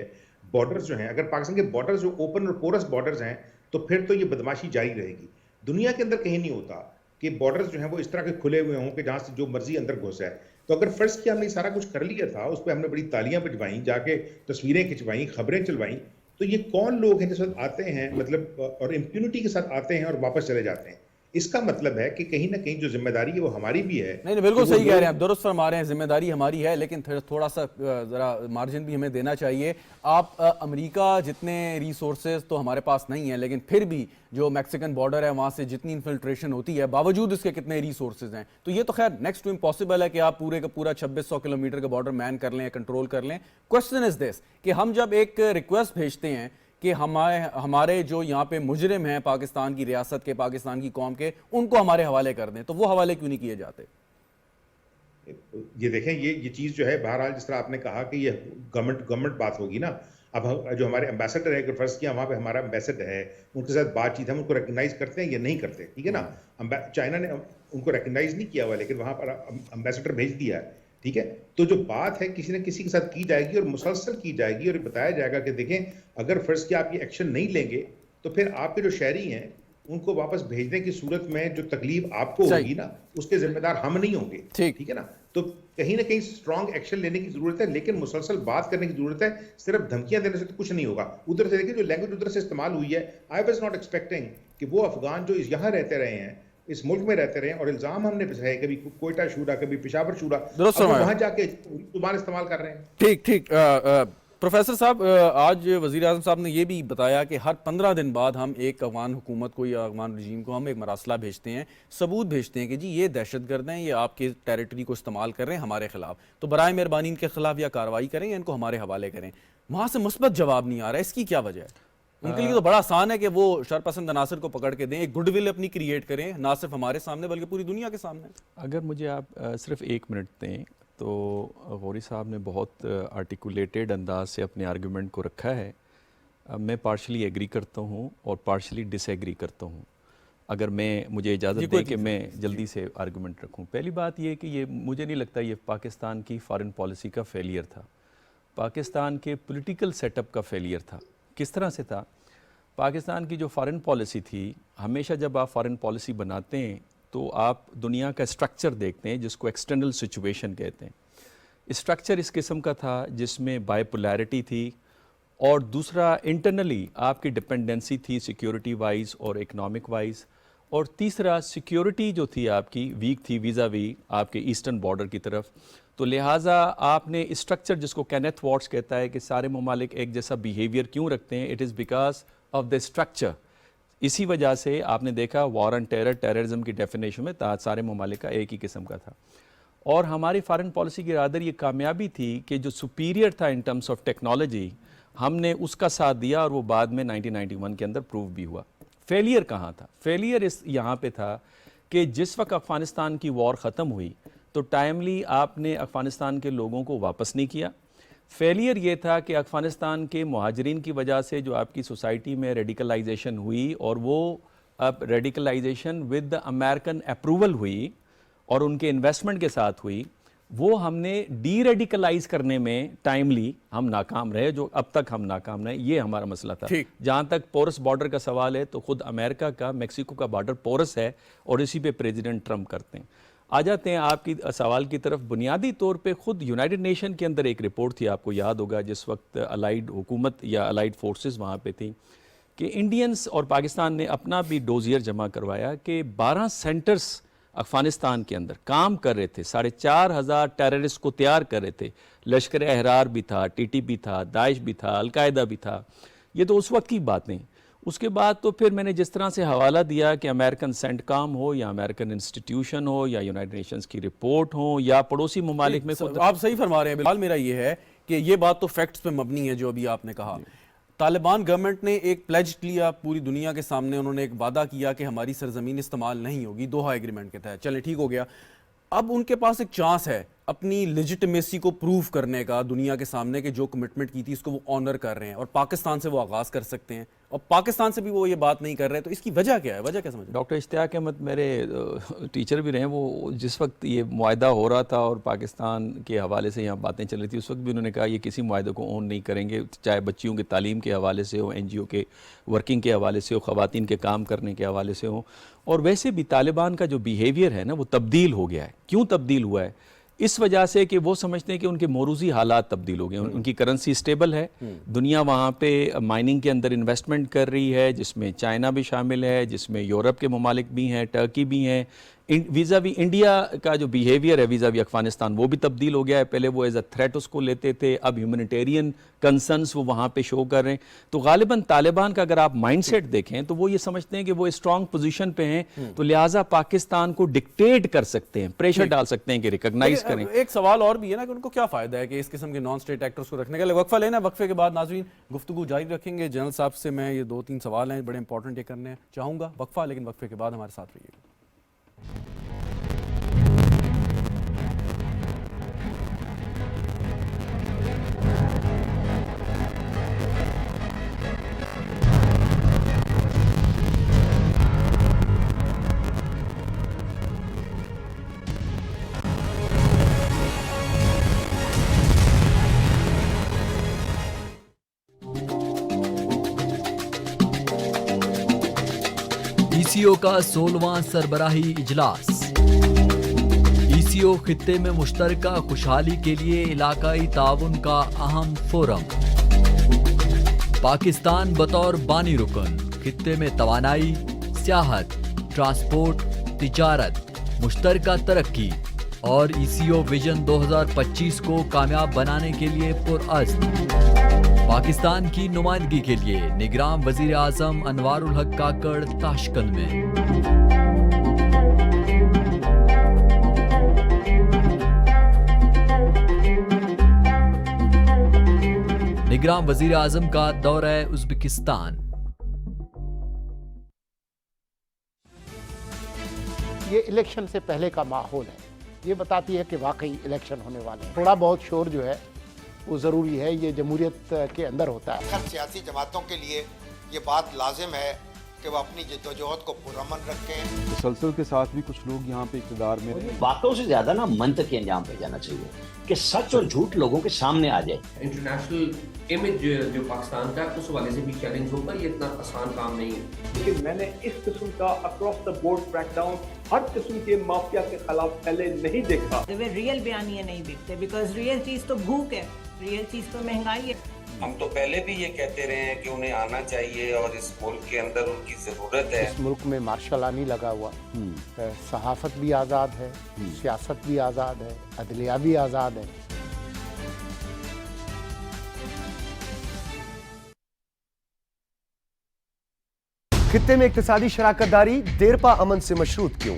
बॉर्डर्स जो हैं, अगर पाकिस्तान के बॉर्डर्स जो ओपन और पोरस बॉर्डर्स हैं तो फिर तो ये बदमाशी जारी रहेगी। दुनिया के अंदर कहीं नहीं होता कि बॉर्डर्स जो हैं वो इस तरह के खुले हुए हों कि जहां से जो मर्जी अंदर घुस जाए। तो अगर फर्ज किया हमने सारा कुछ कर लिया था, उस पर हमने बड़ी तालियां बजवाई, जाके तस्वीरें खिंचवाई, खबरें चलवाई, तो ये कौन लोग हैं जिस वक्त आते हैं मतलब और इम्प्यूनिटी के साथ आते हैं और वापस चले जाते हैं? इसका मतलब है कि कहीं ना कहीं जो जिम्मेदारी है वो हमारी भी है। नहीं बिल्कुल सही कह रहे हैं आप, दुरुस्त फरमा रहे हैं, जिम्मेदारी हमारी है, लेकिन थोड़ा सा जरा मार्जिन भी हमें देना चाहिए। आप अमेरिका जितने रिसोर्सेज तो हमारे पास नहीं है, लेकिन फिर भी जो मैक्सिकन बॉर्डर है वहां से जितनी इन्फिल्ट्रेशन होती है, बावजूद इसके कितने रिसोर्सेज हैं, तो ये तो खैर नेक्स्ट टू इम्पॉसिबल है कि आप पूरे का पूरा 2600 किलोमीटर का बॉर्डर मैन कर लें, कंट्रोल कर लें। क्वेश्चन इज दिस कि हम जब एक रिक्वेस्ट भेजते हैं कि हमारे जो यहाँ पे मुजरिम हैं पाकिस्तान की रियासत के, पाकिस्तान की कौम के, उनको हमारे हवाले कर दें, तो वो हवाले क्यों नहीं किए जाते? ये देखें, ये चीज जो है बहरहाल जिस तरह आपने कहा कि ये गवर्नमेंट बात होगी ना। अब जो हमारे एम्बेसडर है, अगर फर्ज किया वहां पे हमारा एम्बेसडर है, उनके साथ बातचीत, हम उनको रिकग्नाइज करते हैं या नहीं करते, ठीक है ना। चाइना ने उनको रिकग्नाइज नहीं किया हुआ, लेकिन वहां पर एम्बेसडर भेज दिया है, ठीक है। तो जो बात है किसी न किसी के साथ की जाएगी और मुसलसल की जाएगी और बताया जाएगा कि देखें अगर फर्ज किया आप ये एक्शन नहीं लेंगे तो फिर आपके जो शहरी हैं उनको वापस भेजने की सूरत में जो तकलीफ आपको होगी ना, उसके जिम्मेदार हम नहीं होंगे, ठीक है ना। तो कहीं ना कहीं स्ट्रॉन्ग एक्शन लेने की जरूरत है, लेकिन मुसलसल बात करने की जरूरत है। सिर्फ धमकियां देने से तो कुछ नहीं होगा। उधर से देखिए जो लैंग्वेज उधर से इस्तेमाल हुई है, आई वाज नॉट एक्सपेक्टिंग कि वो अफगान जो यहाँ रहते रहे हैं, इस मुल्क में रहते रहे, और इल्जाम हमने है कभी कोयटा शूरा, कभी पेशावर शूरा, वहां जाके जुबान इस्तेमाल कर रहे हैं। ठीक। प्रोफेसर साहब, आज वज़ीर आज़म साहब ने यह भी बताया कि हर 15 दिन बाद हम एक अफगान हुकूमत को या अफगान रजीम को हम एक मरासला भेजते हैं, सबूत भेजते हैं कि जी ये दहशतगर्द हैं, ये आपके टेरिटरी को इस्तेमाल कर रहे हैं हमारे खिलाफ, तो बराए मेहरबानी इनके खिलाफ या कार्रवाई करें या इनको हमारे हवाले करें। वहाँ से मुस्बत जवाब नहीं आ रहा है, इसकी क्या वजह है? उनके लिए तो बड़ा आसान है कि वो शरपसंद अनासर को पकड़ के दें, एक गुडविल अपनी क्रिएट करें, ना सिर्फ हमारे सामने बल्कि पूरी दुनिया के सामने। अगर मुझे आप सिर्फ 1 मिनट दें तो गौरी साहब ने बहुत आर्टिकुलेटेड अंदाज से अपने आर्गुमेंट को रखा है। मैं पार्शली एग्री करता हूँ और पार्शली डिसएग्री करता हूँ। अगर मुझे इजाज़त दें कि मैं जल्दी से आर्गुमेंट रखूँ। पहली बात ये कि ये मुझे नहीं लगता ये पाकिस्तान की फॉरेन पॉलिसी का फेलियर था, पाकिस्तान के पॉलिटिकल सेटअप का फेलियर था। किस तरह से था? पाकिस्तान की जो फॉरेन पॉलिसी थी, हमेशा जब आप फॉरेन पॉलिसी बनाते हैं तो आप दुनिया का स्ट्रक्चर देखते हैं जिसको एक्सटर्नल सिचुएशन कहते हैं। स्ट्रक्चर इस किस्म का था जिसमें बाइपोलैरिटी थी और दूसरा इंटरनली आपकी डिपेंडेंसी थी सिक्योरिटी वाइज और इकोनॉमिक वाइज, और तीसरा सिक्योरिटी जो थी आपकी वीक थी वीज़ा वी आपके ईस्टर्न बॉर्डर की तरफ। तो लिहाजा आपने स्ट्रक्चर जिसको केनेथ वॉट्स कहता है कि सारे ममालिक एक जैसा बिहेवियर क्यों रखते हैं, it is because of the structure. इसी वजह से आपने देखा वॉर एंड टेररिज्म की डेफिनेशन में सारे ममालिक का एक ही किस्म का था। और हमारी फॉरेन पॉलिसी की रादर ये कामयाबी थी कि जो सुपीरियर था इन टर्म्स ऑफ टेक्नोलॉजी, हमने उसका साथ दिया और वो बाद में 1991 के अंदर प्रूव भी हुआ। फेलियर कहाँ था? फेलियर इस यहाँ पे था कि जिस वक्त अफ़गानिस्तान की वॉर ख़त्म हुई तो टाइमली आपने अफ़गानिस्तान के लोगों को वापस नहीं किया। फेलियर ये था कि अफ़गानिस्तान के मुहाजिरीन की वजह से जो आपकी सोसाइटी में रेडिकलाइजेशन हुई, और वो अब radicalisation with the American approval हुई और उनके इन्वेस्टमेंट के साथ हुई, वो हमने डी रेडिकलाइज करने में टाइमली हम नाकाम रहे, जो अब तक हम नाकाम रहे। ये हमारा मसला था। जहाँ तक पोरस बॉर्डर का सवाल है तो खुद अमेरिका का मेक्सिको का बॉर्डर पोरस है और इसी पे प्रेसिडेंट ट्रम्प करते हैं। आ जाते हैं आपकी सवाल की तरफ। बुनियादी तौर पे खुद यूनाइटेड नेशन के अंदर एक रिपोर्ट थी, आपको याद होगा, जिस वक्त अलाइड हुकूमत या अलाइड फोर्सेस वहाँ पे थी, कि इंडियंस और पाकिस्तान ने अपना भी डोजियर जमा करवाया कि 12 सेंटर्स अफ़गानिस्तान के अंदर काम कर रहे थे, 4,500 टेररिस्ट को तैयार कर रहे थे। लश्कर अहरार भी था, TTP था, दाइश भी था, अलकायदा भी था। ये तो उस वक्त की बातें। उसके बाद तो फिर मैंने जिस तरह से हवाला दिया कि अमेरिकन सेंटकॉम हो या अमेरिकन इंस्टीट्यूशन हो या यूनाइटेड नेशंस की रिपोर्ट हो या पड़ोसी ममालिक में, आप सही फरमा रहे हैं। बिल्कुल मेरा ये है कि ये बात तो फैक्ट्स पे मबनी है जो अभी आपने कहा। तालिबान गवर्नमेंट ने एक प्लेज लिया पूरी दुनिया के सामने, उन्होंने एक वादा किया कि हमारी सरजमीन इस्तेमाल नहीं होगी, दोहा एग्रीमेंट के तहत। चलें ठीक हो गया। अब उनके पास एक चांस है अपनी लेजिटिमेसी को प्रूव करने का दुनिया के सामने कि जो कमिटमेंट की थी उसको वो ऑनर कर रहे हैं, और पाकिस्तान से वो आगाज़ कर सकते हैं, और पाकिस्तान से भी वो ये बात नहीं कर रहे, तो इसकी वजह क्या है? वजह क्या समझ? डॉक्टर इश्तियाक अहमद मेरे टीचर भी रहे हैं, वो जिस वक्त ये मुआहदा हो रहा था और पाकिस्तान के हवाले से यहाँ बातें चल रही थी, उस वक्त भी उन्होंने कहा ये किसी मुआहदे को ऑन नहीं करेंगे, चाहे बच्चियों के तालीम के हवाले से हो, NGO के वर्किंग के हवाले से हो, ख़वातीन के काम करने के हवाले से हो। और वैसे भी तालिबान का जो बिहेवियर है ना, वो तब्दील हो गया है। क्यों तब्दील हुआ है? इस वजह से कि वो समझते हैं कि उनके मोरूजी हालात तब्दील हो गए, उनकी करेंसी स्टेबल है, दुनिया वहाँ पे माइनिंग के अंदर इन्वेस्टमेंट कर रही है, जिसमें चाइना भी शामिल है, जिसमें यूरोप के ममालिक भी हैं, टर्की भी हैं। वीज़ा भी इंडिया का जो बिहेवियर है वीज़ा भी अफगानिस्तान, वो भी तब्दील हो गया है। पहले वो एज अ थ्रेट उसको लेते थे, अब ह्यूमैनिटेरियन कंसर्न्स वो वहाँ पे शो कर रहे हैं। तो गालिबन तालिबान का अगर आप माइंडसेट देखें तो वो ये समझते हैं कि वो स्ट्रॉन्ग पोजीशन पे हैं, तो लिहाजा पाकिस्तान को डिक्टेट कर सकते हैं, प्रेशर डाल सकते हैं कि रिकॉग्नाइज करें। एक सवाल और भी है ना कि उनको क्या फ़ायदा है कि इस किस्म के नॉन स्टेट एक्टर्स को रखने का। वक्फा लेना, वक्फे के बाद नाज़रीन गुफ्तगू जारी रखेंगे। जनरल साहब से मैं ये 2-3 सवाल हैं बड़े इंपॉर्टेंट ये करने चाहूँगा। वक्फा, लेकिन वक्फे के बाद हमारे साथ रहिएगा। ECO का 16वां सरबराही इजलास। ECO खित्ते में मुश्तरका खुशहाली के लिए इलाकाई ताउन का अहम फोरम। पाकिस्तान बतौर बानी रुकन खित्ते में तवानाई, सियाहत, ट्रांसपोर्ट, तिजारत, मुश्तरका तरक्की और ECO विजन 2025 को कामयाब बनाने के लिए पुरअज़्म। पाकिस्तान की नुमाइंदगी के लिए निगरान वजीर आजम अनवारुल हक काकड़ ताशकंद में। निगरान वजीर आजम का दौरा उज़्बेकिस्तान। ये इलेक्शन से पहले का माहौल है, ये बताती है कि वाकई इलेक्शन होने वाले हैं। थोड़ा बहुत शोर जो है वो ज़रूरी है, ये जमहूरियत के अंदर होता है। हर सियासी जमातों के लिए ये बात लाजिम है कि वो अपनी जद्दोजहद को पुरअमन रखें। तसलसल के साथ भी कुछ लोग यहाँ पे इक़्तिदार में रहे। बातों से ज्यादा ना मंतक के अंजाम पे जाना चाहिए कि सच और झूठ लोगों के सामने आ जाए। इंटरनेशनल इमेज जो पाकिस्तान का उस हवाले से भी चैलेंज होगा, ये इतना आसान काम नहीं है। लेकिन मैंने इस किस्म का अक्रॉस द बोर्ड क्रैकडाउन हर किस्म के माफिया के खिलाफ पहले नहीं देखा। रियल बयानियां नहीं दिखते, बिकॉज रियल चीज तो भूख है, रियल चीज तो महंगाई है। हम तो पहले भी ये कहते रहे हैं कि उन्हें आना चाहिए और इस मुल्क के अंदर उनकी जरूरत है। इस मुल्क में मार्शल आनी लगा हुआ, सहाफत भी आज़ाद है, सियासत भी आज़ाद है, अदलिया भी आज़ाद है। खित्ते में इक्तिसादी शराकतदारी देरपा अमन से मशरूत क्यों?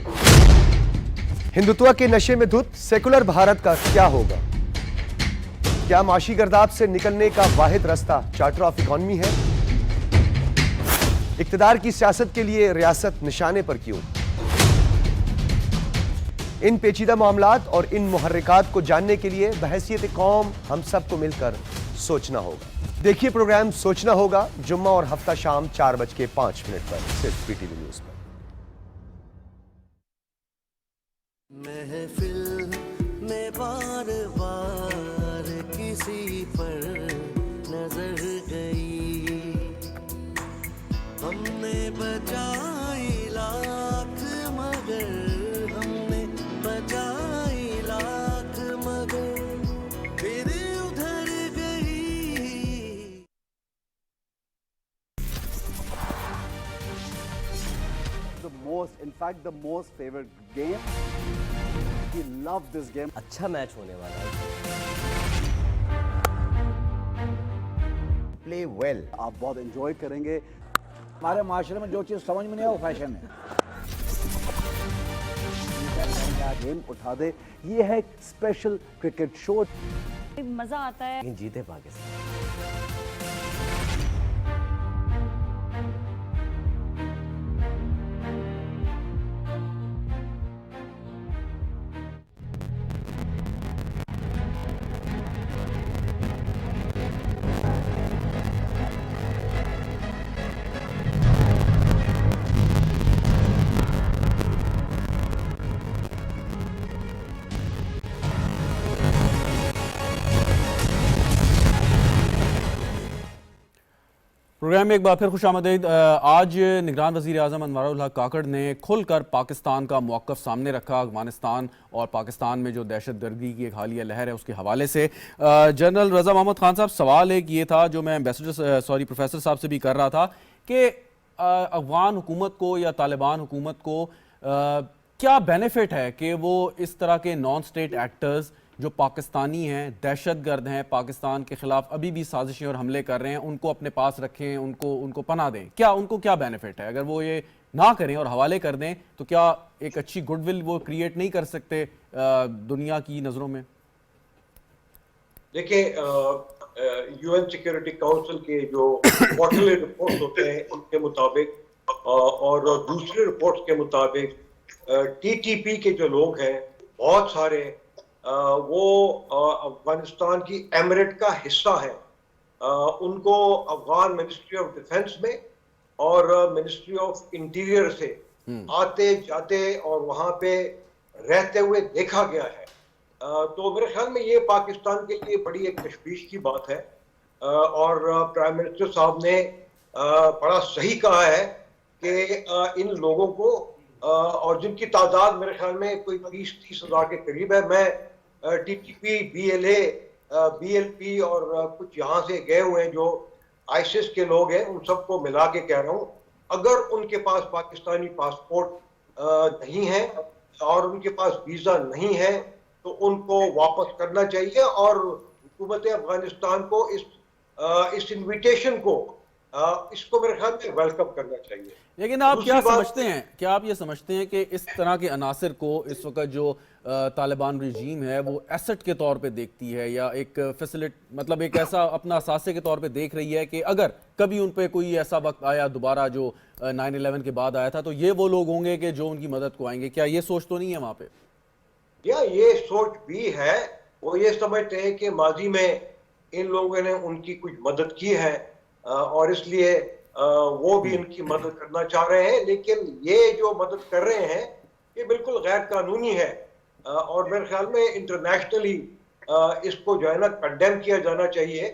हिंदुत्व के नशे में धुत सेकुलर भारत का क्या होगा? क्या माशी गर्दाब से निकलने का वाहिद रास्ता चार्टर ऑफ इकोनॉमी है? इक्तिदार की सियासत के लिए रियासत निशाने पर क्यों? इन पेचीदा मामलात और इन मुहर्रिकात को जानने के लिए बहैसियत कौम हम सबको मिलकर सोचना होगा। देखिए प्रोग्राम सोचना होगा जुम्मा और हफ्ता शाम 4:05 पर सिर्फ PTV न्यूज पर। महफिल में बार बार किसी पर नजर गई, हमने बचाई लाख मगर हमने बचाई लाख मगर फिर उधर गई। In fact, the most favorite game. We love this game. अच्छा मैच होने वाला है। Play well. आप बहुत एंजॉय करेंगे। हमारे माशरे में जो चीज़ समझ में नहीं आए वो फैशन है। गेम उठा दे, ये है स्पेशल क्रिकेट शो। मजा आता है। जीते पाकिस्तान। प्रोग्राम में एक बार फिर खुशामदीद। आज निगरान वज़ीर आज़म अनवारुल हक काकड़ ने खुलकर पाकिस्तान का मौक़िफ़ सामने रखा अफ़गानिस्तान और पाकिस्तान में जो दहशतगर्दी की एक हालिया लहर है उसके हवाले से। जनरल रज़ा मोहम्मद खान साहब, सवाल एक ये था जो मैं प्रोफेसर साहब से भी कर रहा था कि अफ़गान हुकूमत को या तालिबान हुकूमत को क्या बेनिफिट है कि वो इस तरह के नॉन स्टेट एक्टर्स जो पाकिस्तानी हैं, दहशतगर्द हैं, पाकिस्तान के खिलाफ अभी भी साजिशें और हमले कर रहे हैं, उनको अपने पास रखें, उनको पनाह दें। क्या उनको क्या बेनिफिट है? अगर वो ये ना करें और हवाले कर दें तो क्या एक अच्छी गुडविल वो क्रिएट नहीं कर सकते दुनिया की नज़रों में? देखिए, यूएन सिक्योरिटी काउंसिल के जो क्वार्टरली रिपोर्ट होते हैं उनके मुताबिक और दूसरे रिपोर्ट्स के मुताबिक टीटीपी के जो लोग हैं बहुत सारे वो अफगानिस्तान की एमिरेट का हिस्सा है। उनको अफगान मिनिस्ट्री ऑफ डिफेंस में और मिनिस्ट्री ऑफ इंटीरियर से आते जाते और वहाँ पे रहते हुए देखा गया है। तो मेरे ख्याल में ये पाकिस्तान के लिए बड़ी एक तशवीश की बात है और प्राइम मिनिस्टर साहब ने बड़ा सही कहा है कि इन लोगों को और जिनकी तादाद मेरे ख्याल में कोई 20-30 हज़ार के करीब है। मैं टीटीपी, बीएलए, बीएलपी और कुछ यहाँ से गए हुए हैं जो आईसिस के लोग हैं, उन सबको मिला के कह रहा हूँ, अगर उनके पास पाकिस्तानी पासपोर्ट नहीं है और उनके पास वीज़ा नहीं है तो उनको वापस करना चाहिए और हुकूमत अफगानिस्तान को इस इन्विटेशन को इसको मेरे ख्याल में वेलकम करना चाहिए। लेकिन आप क्या समझते हैं, क्या आप ये समझते हैं कि इस तरह के अनासर को इस वक्त जो तालिबान रजीम है वो एसेट के तौर पे देखती है या एक मतलब एक ऐसा अपना असासे के तौर पे देख रही है कि अगर कभी उन पे कोई ऐसा वक्त आया दोबारा जो 9/11 के बाद आया था तो ये वो लोग होंगे कि जो उनकी मदद को आएंगे? क्या ये सोच तो नहीं है वहाँ पे? या ये सोच भी है, वो ये समझते हैं कि माजी में इन लोगों ने उनकी कुछ मदद की है और इसलिए वो भी इनकी मदद करना चाह रहे हैं, लेकिन ये जो मदद कर रहे हैं ये बिल्कुल गैर कानूनी है और मेरे ख्याल में इंटरनेशनली इसको जो है ना कंडेम किया जाना चाहिए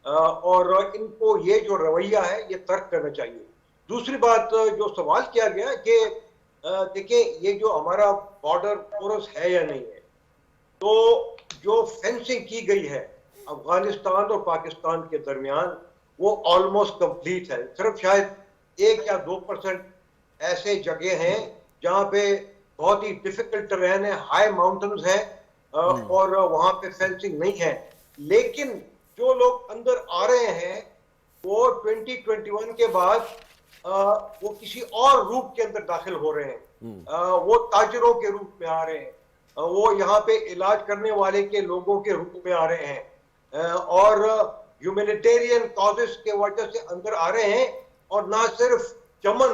और इनको ये जो रवैया है ये तर्क करना चाहिए। दूसरी बात जो सवाल किया गया कि देखिए ये जो हमारा बॉर्डर पोरस है या नहीं है, तो जो फेंसिंग की गई है अफगानिस्तान और पाकिस्तान के दरमियान वो ऑलमोस्ट कंप्लीट है। सिर्फ शायद 1 या 2% ऐसे जगह हैं जहाँ पे बहुत ही डिफिकल्ट टेरेन है, हाई माउंटेन्स है और वहाँ पे फेंसिंग नहीं है। लेकिन जो लोग अंदर आ रहे हैं वो 2021 के बाद वो किसी और रूप के अंदर दाखिल हो रहे हैं। वो ताजरों के रूप में आ रहे हैं, वो यहाँ पे इलाज करने वाले के लोगों के रूप में आ रहे हैं और ह्यूमैनिटेरियन कॉजेस के वजह से अंदर आ रहे हैं और ना सिर्फ चमन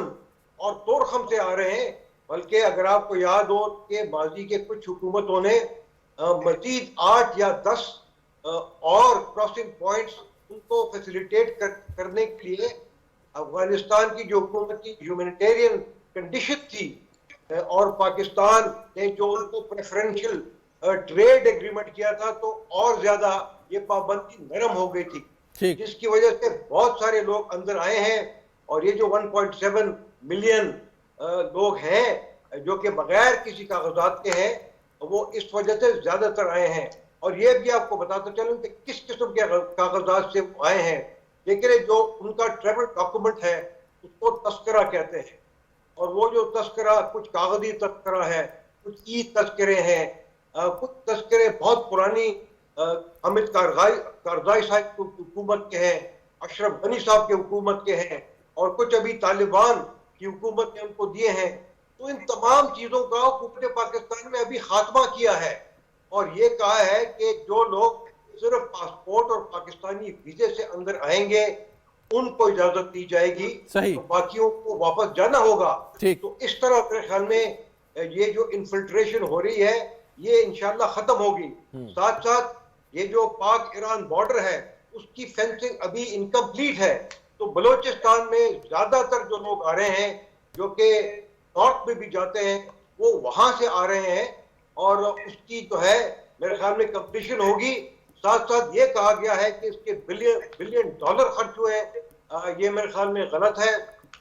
और तोरखम से आ रहे हैं, बल्कि अगर आपको याद हो कि माजी के कुछ हुकूमतों ने मजीद 8 या 10 और क्रॉसिंग पॉइंट्स उनको फैसिलिटेट करने के लिए अफगानिस्तान की जो हुकूमत की ह्यूमैनिटेरियन कंडीशन थी और पाकिस्तान ने जो उनको प्रेफरेंशियल ट्रेड एग्रीमेंट किया था तो और ज्यादा ये पाबंदी नरम हो गई थी, जिसकी वजह से बहुत सारे लोग अंदर आए हैं और ये जो 1.7 मिलियन लोग हैं जो कि बगैर किसी कागजात के हैं वो इस वजह से ज्यादातर आए हैं। और ये भी आपको बताता चलूं कि किस किस्म के कागजात से वो आए हैं। लेकिन जो उनका ट्रैवल डॉक्यूमेंट है उसको तस्करा कहते हैं और वो जो तस्करा कुछ कागजी तस्करा है, कुछ ई तस्करे हैं, कुछ तस्करे बहुत पुरानी हामिद कारजाई साहब की हुकूमत के हैं, अशरफ गनी साहब के हुकूमत के हैं और कुछ अभी तालिबान की हुकूमत ने उनको दिए हैं। तो इन तमाम चीजों का हुकूमत पाकिस्तान में अभी खात्मा किया है और ये कहा है कि जो लोग सिर्फ पासपोर्ट और पाकिस्तानी वीजे से अंदर आएंगे उनको इजाजत दी जाएगी, तो बाकियों को वापस जाना होगा। तो इस तरह मेरे ख्याल में ये जो इन्फिल्ट्रेशन हो रही है ये इंशाल्लाह खत्म होगी। साथ साथ ये जो पाक ईरान बॉर्डर है उसकी फेंसिंग अभी इनकम्प्लीट है, तो बलोचिस्तान में ज्यादातर जो लोग आ रहे हैं जो कि नॉर्थ में भी जाते हैं वो वहां से आ रहे हैं और उसकी जो है मेरे ख्याल में कंप्लीशन होगी। साथ साथ ये कहा गया है कि इसके बिलियन डॉलर खर्च हुए हैं ये मेरे ख्याल में गलत है।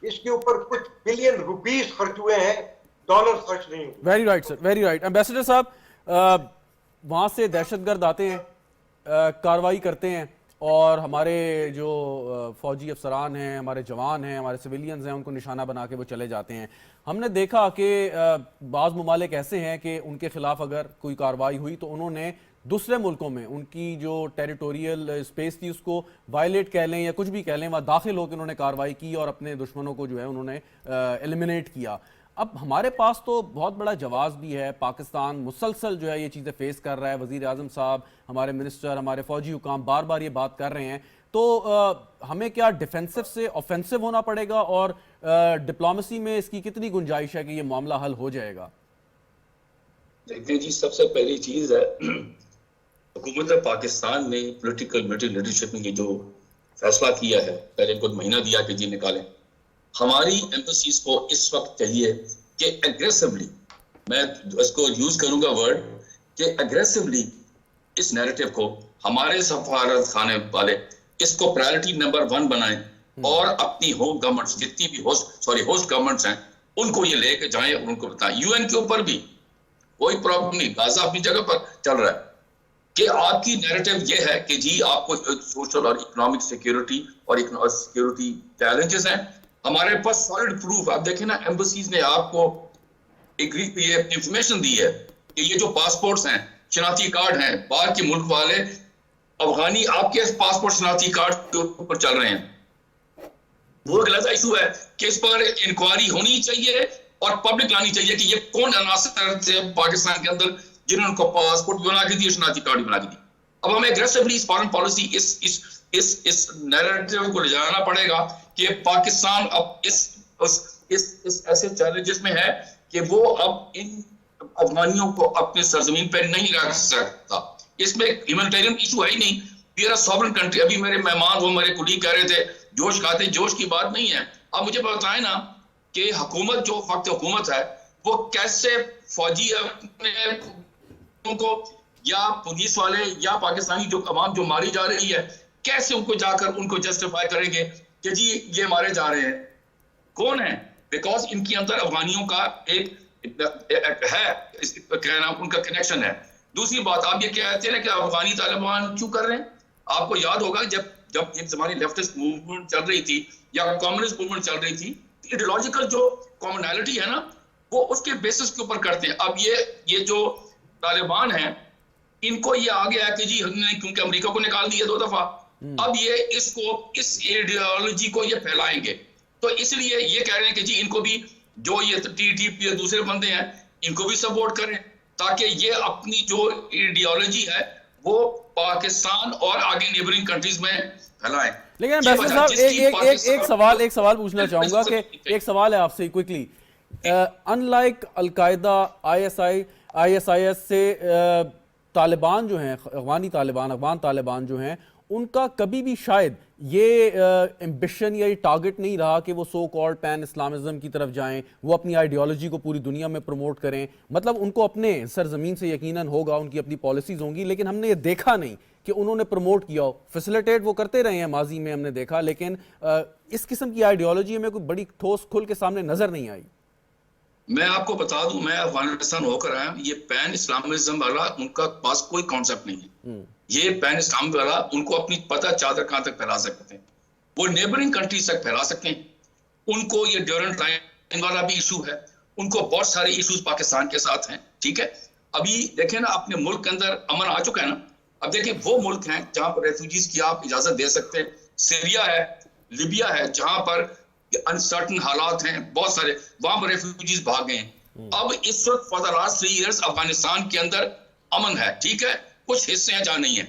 इसके ऊपर कुछ बिलियन रुपीस खर्च हुए हैं, डॉलर खर्च नहीं हुए। Very right sir, very right. Ambassador साहब, वहाँ से दहशतगर्द आते हैं, कार्रवाई करते हैं और हमारे जो फौजी अफसरान हैं, हमारे जवान हैं, हमारे सिविलियंस हैं, उनको निशाना बना के वो चले जाते हैं। हमने देखा कि बाज़ ममालिक ऐसे हैं कि उनके खिलाफ अगर कोई कार्रवाई हुई तो उन्होंने दूसरे मुल्कों में उनकी जो टेरिटोरियल स्पेस थी उसको वायलेट कह लें या कुछ भी कह लें, वहाँ दाखिल होकर उन्होंने कार्रवाई की और अपने दुश्मनों को जो है उन्होंने एलिमिनेट किया। अब हमारे पास तो बहुत बड़ा जवाब भी है, पाकिस्तान मुसलसल जो है ये चीज़ें फेस कर रहा है। वज़ीर आज़म साहब, हमारे मिनिस्टर, हमारे फौजी हुकाम बार बार ये बात कर रहे हैं। तो हमें क्या डिफेंसिव से ऑफेंसिव होना पड़ेगा और डिप्लोमेसी में इसकी कितनी गुंजाइश है कि ये मामला हल हो जाएगा? देखिए जी, सबसे पहली चीज़ है हुकूमत पाकिस्तान ने पॉलिटिकल मिलिट्री लीडरशिप में ये जो फैसला किया है, पहले कुछ महीना दिया कि जी निकालें। हमारी एम्बेसीज को इस वक्त चाहिए कि एग्रेसिवली, मैं इसको यूज करूंगा वर्ड कि एग्रेसिवली इस नैरेटिव को हमारे सफारत खाने वाले इसको प्रायोरिटी नंबर 1 बनाएं और अपनी होम गवर्नमेंट्स जितनी भी होस्ट गवर्नमेंट्स हैं उनको ये लेके जाएं और उनको बताएं। यूएन के ऊपर भी कोई प्रॉब्लम नहीं, गाजा अपनी जगह पर चल रहा है कि आपकी नैरेटिव ये है कि जी आपको सोशल और इकोनॉमिक सिक्योरिटी और सिक्योरिटी चैलेंजेस हैं। हमारे पास सॉलिड प्रूफ, आप देखें ना, एम्बेसीज ने आपको ये इंफॉर्मेशन दी है कि ये जो पासपोर्ट्स हैं, शनाख्ती कार्ड हैं, बाहर के मुल्क वाले अफगानी आपके पासपोर्ट शनाख्ती कार्ड के ऊपर चल रहे हैं। वो गलत इशू है कि इस पर इंक्वायरी होनी चाहिए और पब्लिक लानी चाहिए कि ये कौन अनासर थे पाकिस्तान के अंदर जिन्होंने उनको पासपोर्ट बना के दिए, शनाख्ती कार्ड बना के दी। अब हमें एग्रेसिवली इस फॉरेन पॉलिसी इस नैरेटिव को ले जाना पड़ेगा कि पाकिस्तान अब इस ऐसे चैलेंजेस में है कि वो अब इन अफगानियों को अपने सरजमीन पर नहीं रख सकता। इसमें ह्यूमैनिटेरियन इशू है ही नहीं, we are a sovereign country. अभी मेरे मेहमान, वो मेरे कुलीग कह रहे थे जोश खाते, जोश की बात नहीं है। अब मुझे बताएं ना कि हुकूमत जो वक्त हुकूमत है वो कैसे फौजी अपने को या पुलिस वाले या पाकिस्तानी जो अवाम जो मारी जा रही है, कैसे उनको जाकर उनको जस्टिफाई करेंगे कि जी ये मारे जा रहे हैं? कौन है? बिकॉज इनके अंदर अफगानियों का एक है, कहना उनका कनेक्शन है। दूसरी बात, आप ये कहते हैं कि अफगानी तालिबान क्यों कर रहे हैं? आपको याद होगा जब एक जमाने लेफ्टिस्ट मूवमेंट चल रही थी या कम्युनिस्ट मूवमेंट चल रही थी, आइडियोलॉजिकल जो कॉमनैलिटी है ना, वो उसके बेसिस के ऊपर करते हैं। अब ये जो तालिबान है, इनको ये आ गया कि जी हमने क्योंकि अमेरिका को निकाल दिया 2 दफा, अब ये इस आइडियोलॉजी को ये फैलाएंगे। तो इसलिए ये कह रहे हैं कि जी इनको भी जो ये टीटीपी दूसरे बंदे हैं इनको भी सपोर्ट करें ताकि ये अपनी जो आइडियोलॉजी है वो पाकिस्तान और आगे नेबरिंग कंट्रीज में फैलाएं। लेकिन एम्बेसडर साहब एक सवाल पूछना चाहूंगा कि एक सवाल है आपसे क्विकली। अनलाइक अलकायदा, ISIS से तालिबान जो हैं, अफगान तालिबान जो हैं, उनका कभी भी शायद ये एम्बिशन या ये टारगेट नहीं रहा कि वो सो कॉल्ड पैन इस्लामिज्म की तरफ जाएं, वो अपनी आइडियोलॉजी को पूरी दुनिया में प्रमोट करें। मतलब उनको अपने सरजमीन से यकीनन होगा, उनकी अपनी पॉलिसीज होंगी, लेकिन हमने ये देखा नहीं कि उन्होंने प्रमोट किया हो। फैसिलिटेट वो करते रहे हैं माजी में, हमने देखा, लेकिन इस किस्म की आइडियोलॉजी हमें कोई बड़ी ठोस खुल के सामने नजर नहीं आई। मैं आपको बता दूं, मैं अफगानिस्तान होकर आया, ये पैन इस्लामिज्म वाला उनका पास कोई कॉन्सेप्ट नहीं है। ये पैन इस्लाम वाला उनको अपनी पता चादर कहां तक फैला सकते हैं, वो नेबरिंग कंट्रीज तक फैला सकते हैं। उनको ये ड्यूरेंट लाइन वाला भी इशू है, उनको बहुत सारे इश्यूज पाकिस्तान के साथ हैं, ठीक है। अभी देखें ना, अपने मुल्क के अंदर अमन आ चुका है ना। अब देखिए वो मुल्क हैं जहां पर रेफ्यूजीज की आप इजाजत दे सकते हैं, सीरिया है, लीबिया है, जहां पर अनसर्टन हालात हैं, बहुत सारे वहां पर रेफ्यूजीज भाग गए हैं। अब इस वक्त for the last 3 years Afghanistan के अंदर अमन है, ठीक है, कुछ हिस्से हैं जहां नहीं है।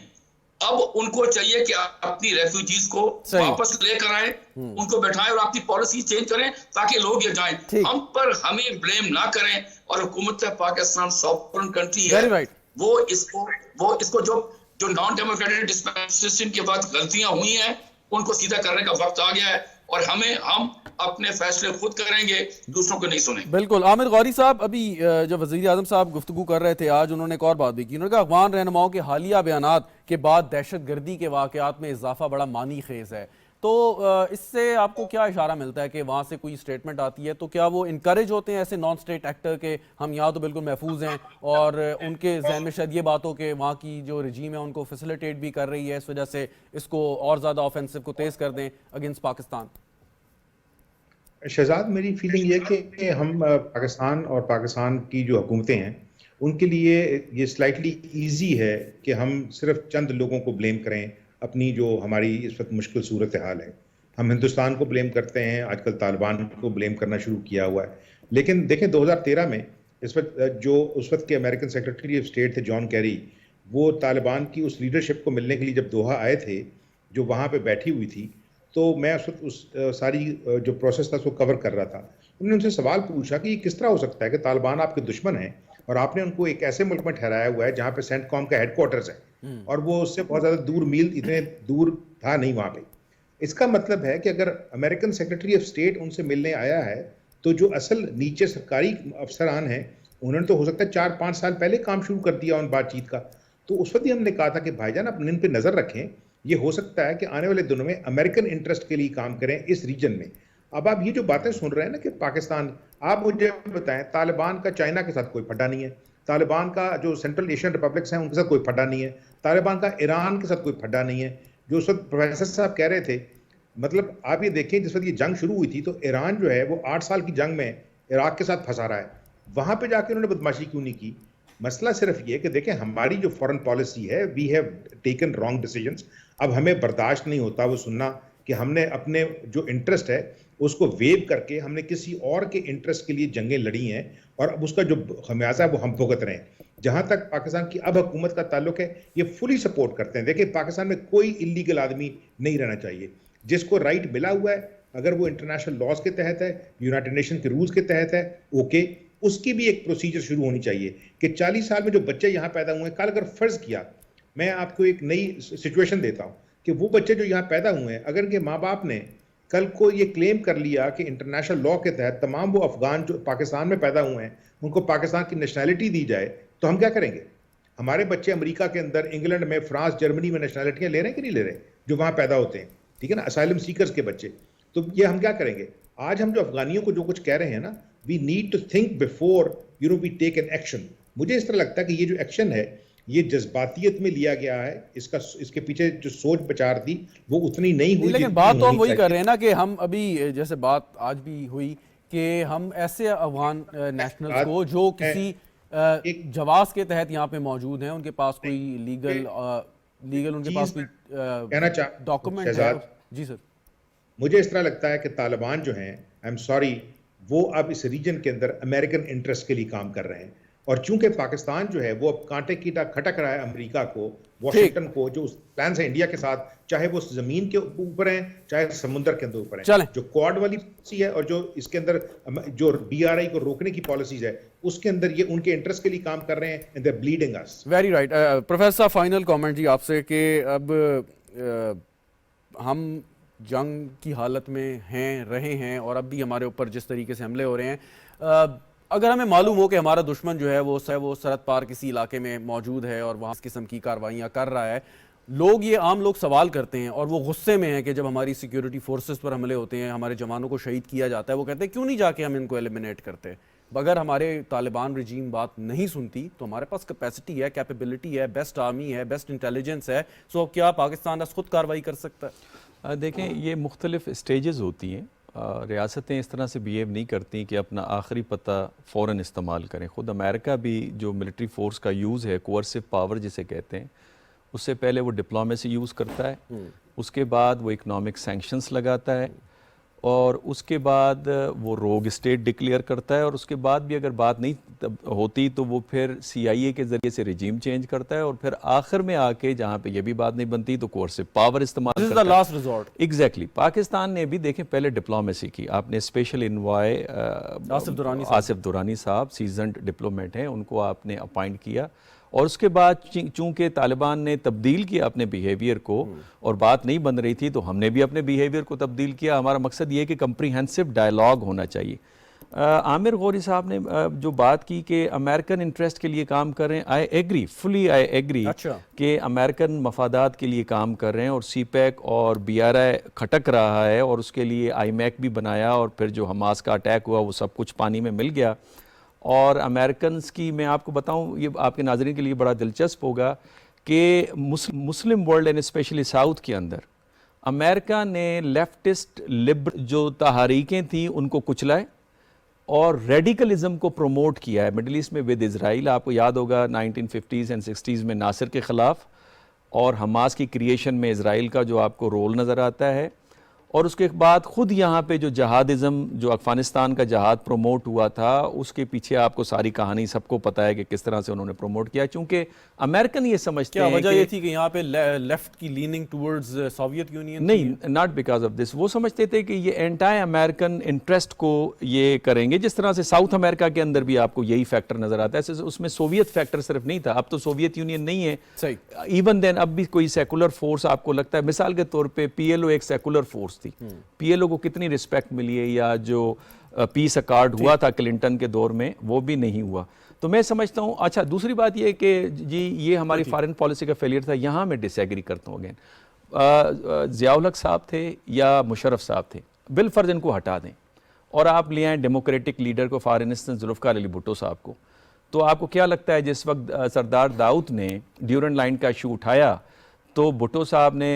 अब उनको चाहिए कि अपनी रेफ्यूजीज को वापस लेकर आए, उनको बैठाएं और अपनी पॉलिसी चेंज करें ताकि लोग ये जाएं। हम पर हमें ब्लेम ना करें, और हुकूमत पाकिस्तान सॉवरेन कंट्री है, वो इसको जो नॉन डेमोक्रेटिक डिस्पेंसेशन के बाद गलतियां हुई हैं उनको सीधा करने का वक्त आ गया है, और हम अपने फैसले खुद करेंगे, दूसरों को नहीं सुनेंगे। बिल्कुल। आमिर गौरी साहब, अभी जब वज़ीर आज़म साहब गुफ्तगू कर रहे थे आज, उन्होंने एक और बात भी की। उन्होंने कहा अफगान रहनुमाओं के हालिया बयानात के बाद दहशत गर्दी के वाक़यात में इजाफा बड़ा मानी खेज है। तो इससे आपको क्या इशारा मिलता है कि वहाँ से कोई स्टेटमेंट आती है तो क्या वो इनकरेज होते हैं ऐसे नॉन स्टेट एक्टर के हम यहाँ तो बिल्कुल महफूज हैं, और उनके जहन में शायद ये बात हो कि वहाँ की जो रजीम है उनको फैसिलिटेट भी कर रही है, इस वजह से इसको और ज़्यादा ऑफेंसिव को तेज़ कर दें अगेंस्ट पाकिस्तान? शहजाद, मेरी फीलिंग ये कि हम पाकिस्तान और पाकिस्तान की जो हुकूमतें हैं उनके लिए ये स्लाइटली इजी है कि हम सिर्फ चंद लोगों को ब्लेम करें अपनी जो हमारी इस वक्त मुश्किल सूरत हाल है। हम हिंदुस्तान को ब्लेम करते हैं, आजकल तालिबान को ब्लेम करना शुरू किया हुआ है। लेकिन देखें 2013 में इस वक्त जो उस वक्त के अमेरिकन सेक्रेटरी ऑफ स्टेट थे जॉन कैरी, वो तालिबान की उस लीडरशिप को मिलने के लिए जब दोहा आए थे, जो वहाँ पे बैठी हुई थी, तो मैं उस वक्त उस सारी जो प्रोसेस था उसको कवर कर रहा था। उन्होंने उनसे सवाल पूछा कि ये किस तरह हो सकता है कि तालिबान आपके दुश्मन हैं और आपने उनको एक ऐसे मुल्क में ठहराया हुआ है जहाँ पे सेंटकॉम का हेडक्वार्टर्स है और वो उससे बहुत ज़्यादा दूर मील इतने दूर था नहीं वहाँ पे। इसका मतलब है कि अगर अमेरिकन सेक्रेटरी ऑफ स्टेट उनसे मिलने आया है तो जो असल नीचे सरकारी अफसरान हैं उन्होंने तो हो सकता है 4-5 साल पहले काम शुरू कर दिया उन बातचीत का। तो उस वक्त ही हमने कहा था कि भाईजान आप इन पे नज़र रखें, ये हो सकता है कि आने वाले दिनों में अमेरिकन इंटरेस्ट के लिए काम करें इस रीजन में। अब आप ये जो बातें सुन रहे हैं ना कि पाकिस्तान, आप मुझे बताएं तालिबान का चाइना के साथ कोई फटा नहीं है, तालिबान का जो सेंट्रल एशियन रिपब्लिक्स हैं उनके साथ कोई फटा नहीं है, तालिबान का ईरान के साथ कोई फटा नहीं है। जो उस वक्त प्रोफेसर साहब कह रहे थे, मतलब आप ये देखें जिस वक्त ये जंग शुरू हुई थी तो ईरान जो है वो 8 साल की जंग में इराक के साथ फंसा रहा है, वहां पे जाके उन्होंने बदमाशी क्यों नहीं की? मसला सिर्फ ये कि देखें हमारी जो फॉरेन पॉलिसी है, we have taken wrong decisions. अब हमें बर्दाश्त नहीं होता वो सुनना कि हमने अपने जो इंटरेस्ट है उसको वेव करके हमने किसी और के इंटरेस्ट के लिए जंगें लड़ी हैं और अब उसका जो खमियाजा है वो हम भुगत रहे हैं। जहां तक पाकिस्तान की अब हुकूमत का ताल्लुक है, ये फुली सपोर्ट करते हैं। देखिए पाकिस्तान में कोई इलीगल आदमी नहीं रहना चाहिए, जिसको राइट मिला हुआ है, अगर वो इंटरनेशनल लॉज के तहत है, यूनाइटेड नेशन के रूल्स के तहत है, ओके, उसकी भी एक प्रोसीजर शुरू होनी चाहिए कि 40 साल में जो बच्चे यहाँ पैदा हुए हैं, कल अगर फर्ज किया, मैं आपको एक नई सिचुएशन देता हूँ कि वो बच्चे जो यहाँ पैदा हुए हैं, अगर के माँ बाप ने कल को ये क्लेम कर लिया कि इंटरनेशनल लॉ के तहत तमाम वो अफगान जो पाकिस्तान में पैदा हुए हैं उनको पाकिस्तान की नेशनैलिटी दी जाए, तो हम क्या करेंगे? हमारे बच्चे अमेरिका के अंदर, इंग्लैंड में, फ्रांस, जर्मनी में नेशनैलिटियाँ ले रहे हैं कि नहीं ले रहे, जो वहाँ पैदा होते हैं, ठीक है ना, असाइलम सीकर्स के बच्चे। तो ये हम क्या करेंगे? आज हम जो अफगानियों को जो कुछ कह रहे हैं ना, we need to think before we take an action. मुझे इस तरह लगता है कि ये जो एक्शन है ये जज्बातियत में लिया गया है, इसके पीछे जो सोच विचार थी वो उतनी नहीं हुई। लेकिन बात तो हम वही कर रहे हैं ना कि हम अभी जैसे बात आज भी हुई कि हम ऐसे अफगान नेशनल्स को जो किसी एक जवाब के तहत यहाँ पे मौजूद हैं, उनके पास कोई लीगल उनके पास कोई डॉक्यूमेंट है। जी सर, मुझे इस तरह लगता है कि तालिबान जो हैं, आई एम सॉरी, वो अब इस रीजन के अंदर अमेरिकन इंटरेस्ट के लिए काम कर रहे हैं और चूंकि पाकिस्तान जो है वो अब कांटे की खटक रहा है अमेरिका को, वॉशिंगटन को, जो प्लान है इंडिया के साथ, चाहे वो जमीन के ऊपर है चाहे समुद्र के अंदर ऊपर है, जो क्वाड वाली पॉलिसी है और जो इसके अंदर जो DRI को रोकने की पॉलिसीज है, उसके अंदर ये उनके इंटरेस्ट के लिए काम कर रहे हैं and they are bleeding us. Very right. Professor final comment जी आपसे कि अब हम जंग की हालत में हैं, रहे हैं और अब भी हमारे ऊपर जिस तरीके से हमले हो रहे हैं, अगर हमें मालूम हो कि हमारा दुश्मन जो है वो सरहद पार किसी इलाके में मौजूद है और वहाँ इस किस्म की कार्रवाइयाँ कर रहा है, आम लोग सवाल करते हैं और वो गुस्से में हैं कि जब हमारी सिक्योरिटी फोर्सेस पर हमले होते हैं, हमारे जवानों को शहीद किया जाता है, वो कहते हैं क्यों नहीं जाके हम इनको एलिमिनेट करते। अगर हमारे तालिबान रजीम बात नहीं सुनती तो हमारे पास कैपेसिटी है, कैपेबिलिटी है, बेस्ट आर्मी है, बेस्ट इंटेलिजेंस है, सो क्या पाकिस्तान खुद कार्रवाई कर सकता है? देखें, ये मुख्तलिफ स्टेजेस होती हैं। रियासतें इस तरह से बिहेव नहीं करती कि अपना आखिरी पता फ़ौरन इस्तेमाल करें। ख़ुद अमेरिका भी जो मिलिट्री फोर्स का यूज़ है, कोअर्सिव पावर जिसे कहते हैं, उससे पहले वो डिप्लोमेसी यूज़ करता है, उसके बाद वो इकनॉमिक सैंक्शंस लगाता है और उसके बाद वो रोग स्टेट डिक्लेयर करता है और उसके बाद भी अगर बात नहीं होती तो वो फिर CIA के ज़रिए से रिजीम चेंज करता है और फिर आखिर में आके जहाँ पे ये भी बात नहीं बनती तो कोर्सिव पावर इस्तेमाल करता है। Last resort. एग्जैक्टली। पाकिस्तान ने भी देखें पहले डिप्लोमेसी की, आपने स्पेशल इन्वॉय आसिफ दुरानी साहब सीजन्ड डिप्लोमेट हैं, उनको आपने अपॉइंट किया और उसके बाद चूंकि तालिबान ने तब्दील किया अपने बिहेवियर को और बात नहीं बन रही थी तो हमने भी अपने बिहेवियर को तब्दील किया। हमारा मकसद ये है कि कंप्रीहेंसिव डायलॉग होना चाहिए। आमिर गौरी साहब ने जो बात की कि अमेरिकन इंटरेस्ट के लिए काम कर रहे हैं, I agree, fully I agree कि अमेरिकन मफादात के लिए काम कर रहे हैं और सीपैक और BRI खटक रहा है और उसके लिए IMAC भी बनाया और फिर जो हमास का अटैक हुआ वो सब कुछ पानी में मिल गया। और अमेरिकन्स की मैं आपको बताऊं, ये आपके नाज़रीन के लिए बड़ा दिलचस्प होगा कि मुस्लिम वर्ल्ड एंड स्पेशली साउथ के अंदर अमेरिका ने लेफ्टिस्ट लिबरल जो तहरीकें थी उनको कुचलाए और रेडिकलिज्म को प्रमोट किया है मिडिल ईस्ट में विद इज़राइल। आपको याद होगा 1950s एंड 60s में नासिर के ख़िलाफ़ और हमास की क्रिएशन में इज़राइल का जो आपको रोल नज़र आता है। और उसके बाद ख़ुद यहाँ पे जो जहादिज़म, जो अफ़गानिस्तान का जहाद प्रमोट हुआ था, उसके पीछे आपको सारी कहानी सबको पता है कि किस तरह से उन्होंने प्रमोट किया। चूँकि अमेरिकन ये समझते हैं, वजह ये थी कि यहाँ पे लेफ्ट की लीनिंग टुवर्ड्स सोवियत यूनियन, नहीं, नॉट बिकॉज ऑफ दिस। वो समझते थे कि ये एंटाई अमेरिकन इंटरेस्ट को ये करेंगे, जिस तरह से साउथ अमेरिका के अंदर भी आपको यही फैक्टर नज़र आता है। उसमें सोवियत फैक्टर सिर्फ नहीं था, अब तो सोवियत यूनियन नहीं है, सही, इवन देन अब भी कोई सेकुलर फोर्स आपको लगता है, मिसाल के तौर पे PLO एक सेकुलर फोर्स थी, PLO को कितनी रिस्पेक्ट मिली है, या जो पीस अकॉर्ड हुआ था क्लिंटन के दौर में वो भी नहीं हुआ। तो मैं समझता हूँ, अच्छा दूसरी बात ये कि जी ये हमारी फॉरेन पॉलिसी का फेलियर था, यहाँ मैं डिसएग्री करता हूँ अगेन। ज़ियाउल हक साहब थे या मुशर्रफ साहब थे, बिलफर्ज इनको हटा दें और आप ले आएँ डेमोक्रेटिक लीडर को, फॉर इंस्टेंस जुल्फ़िकार अली भुट्टो साहब को। तो आपको क्या लगता है जिस वक्त सरदार दाऊद ने ड्यूरेंट लाइन का इशू उठाया तो भुट्टो साहब ने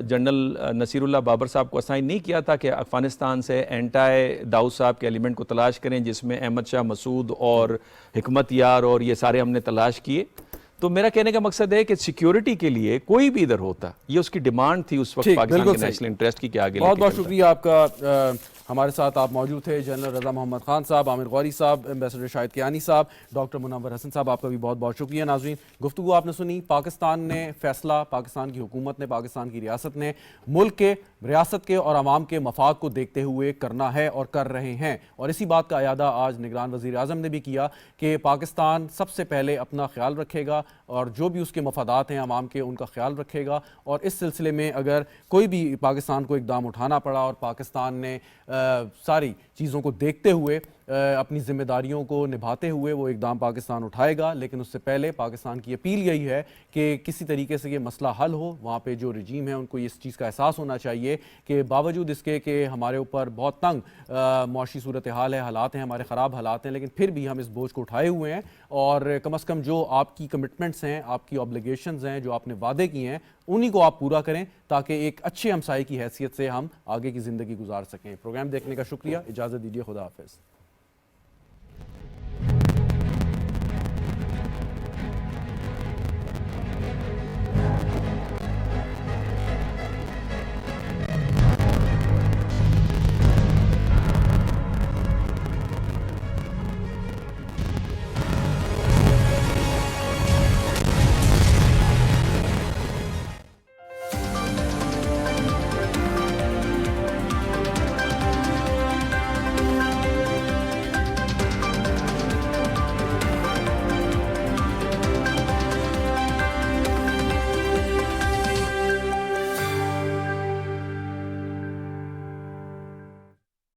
जनरल नसीरुल्लाह बाबर साहब को असाइन नहीं किया था कि अफ़गानिस्तान से एंटाई दाऊद साहब के एलिमेंट को तलाश करें, जिसमें अहमद शाह मसूद और हिकमत यार और ये सारे हमने तलाश किए। तो मेरा कहने का मकसद है कि सिक्योरिटी के लिए कोई भी इधर होता, ये उसकी डिमांड थी उस वक्त पाकिस्तान के नेशनल इंटरेस्ट की, आगे बहुत बहुत शुक्रिया आपका। हमारे साथ आप मौजूद थे जनरल रज़ा मोहम्मद खान साहब, आमिर गौरी साहब, एम्बेसडर शाहिद कियानी साहब, डॉक्टर मुनव्वर हसन साहब, आपका भी बहुत बहुत शुक्रिया। नाज़रीन, गुफ्तगू आपने सुनी, पाकिस्तान ने फैसला, पाकिस्तान की हुकूमत ने, पाकिस्तान की रियासत ने मुल्क के, रियासत के और आवाम के मफाद को देखते हुए करना है और कर रहे हैं। और इसी बात का अयादा आज निगरान वज़ीर आज़म ने भी किया कि पाकिस्तान सबसे पहले अपना ख्याल रखेगा और जो भी उसके मफादात हैं आवाम के, उनका ख्याल रखेगा। और इस सिलसिले में अगर कोई भी पाकिस्तान को इकदाम उठाना पड़ा और पाकिस्तान ने सारी चीज़ों को देखते हुए अपनी जिम्मेदारियों को निभाते हुए वो इकदाम पाकिस्तान उठाएगा, लेकिन उससे पहले पाकिस्तान की अपील यही है कि किसी तरीके से ये मसला हल हो। वहाँ पे जो रजीम है उनको इस चीज़ का एहसास होना चाहिए कि बावजूद इसके कि हमारे ऊपर बहुत तंग मुआशी सूरत हाल है, हालात हैं, हमारे ख़राब हालात हैं, लेकिन फिर भी हम इस बोझ को उठाए हुए हैं और कम अज़ कम जो आपकी कमिटमेंट्स हैं, आपकी ऑब्लिगेशंस हैं, जो आपने वादे किए हैं, उन्हीं को आप पूरा करें ताकि एक अच्छे हमसाये की हैसियत से हम आगे की ज़िंदगी गुजार सकें। प्रोग्राम देखने का शुक्रिया, इजाज़त दीजिए, खुदा हाफ़िज़।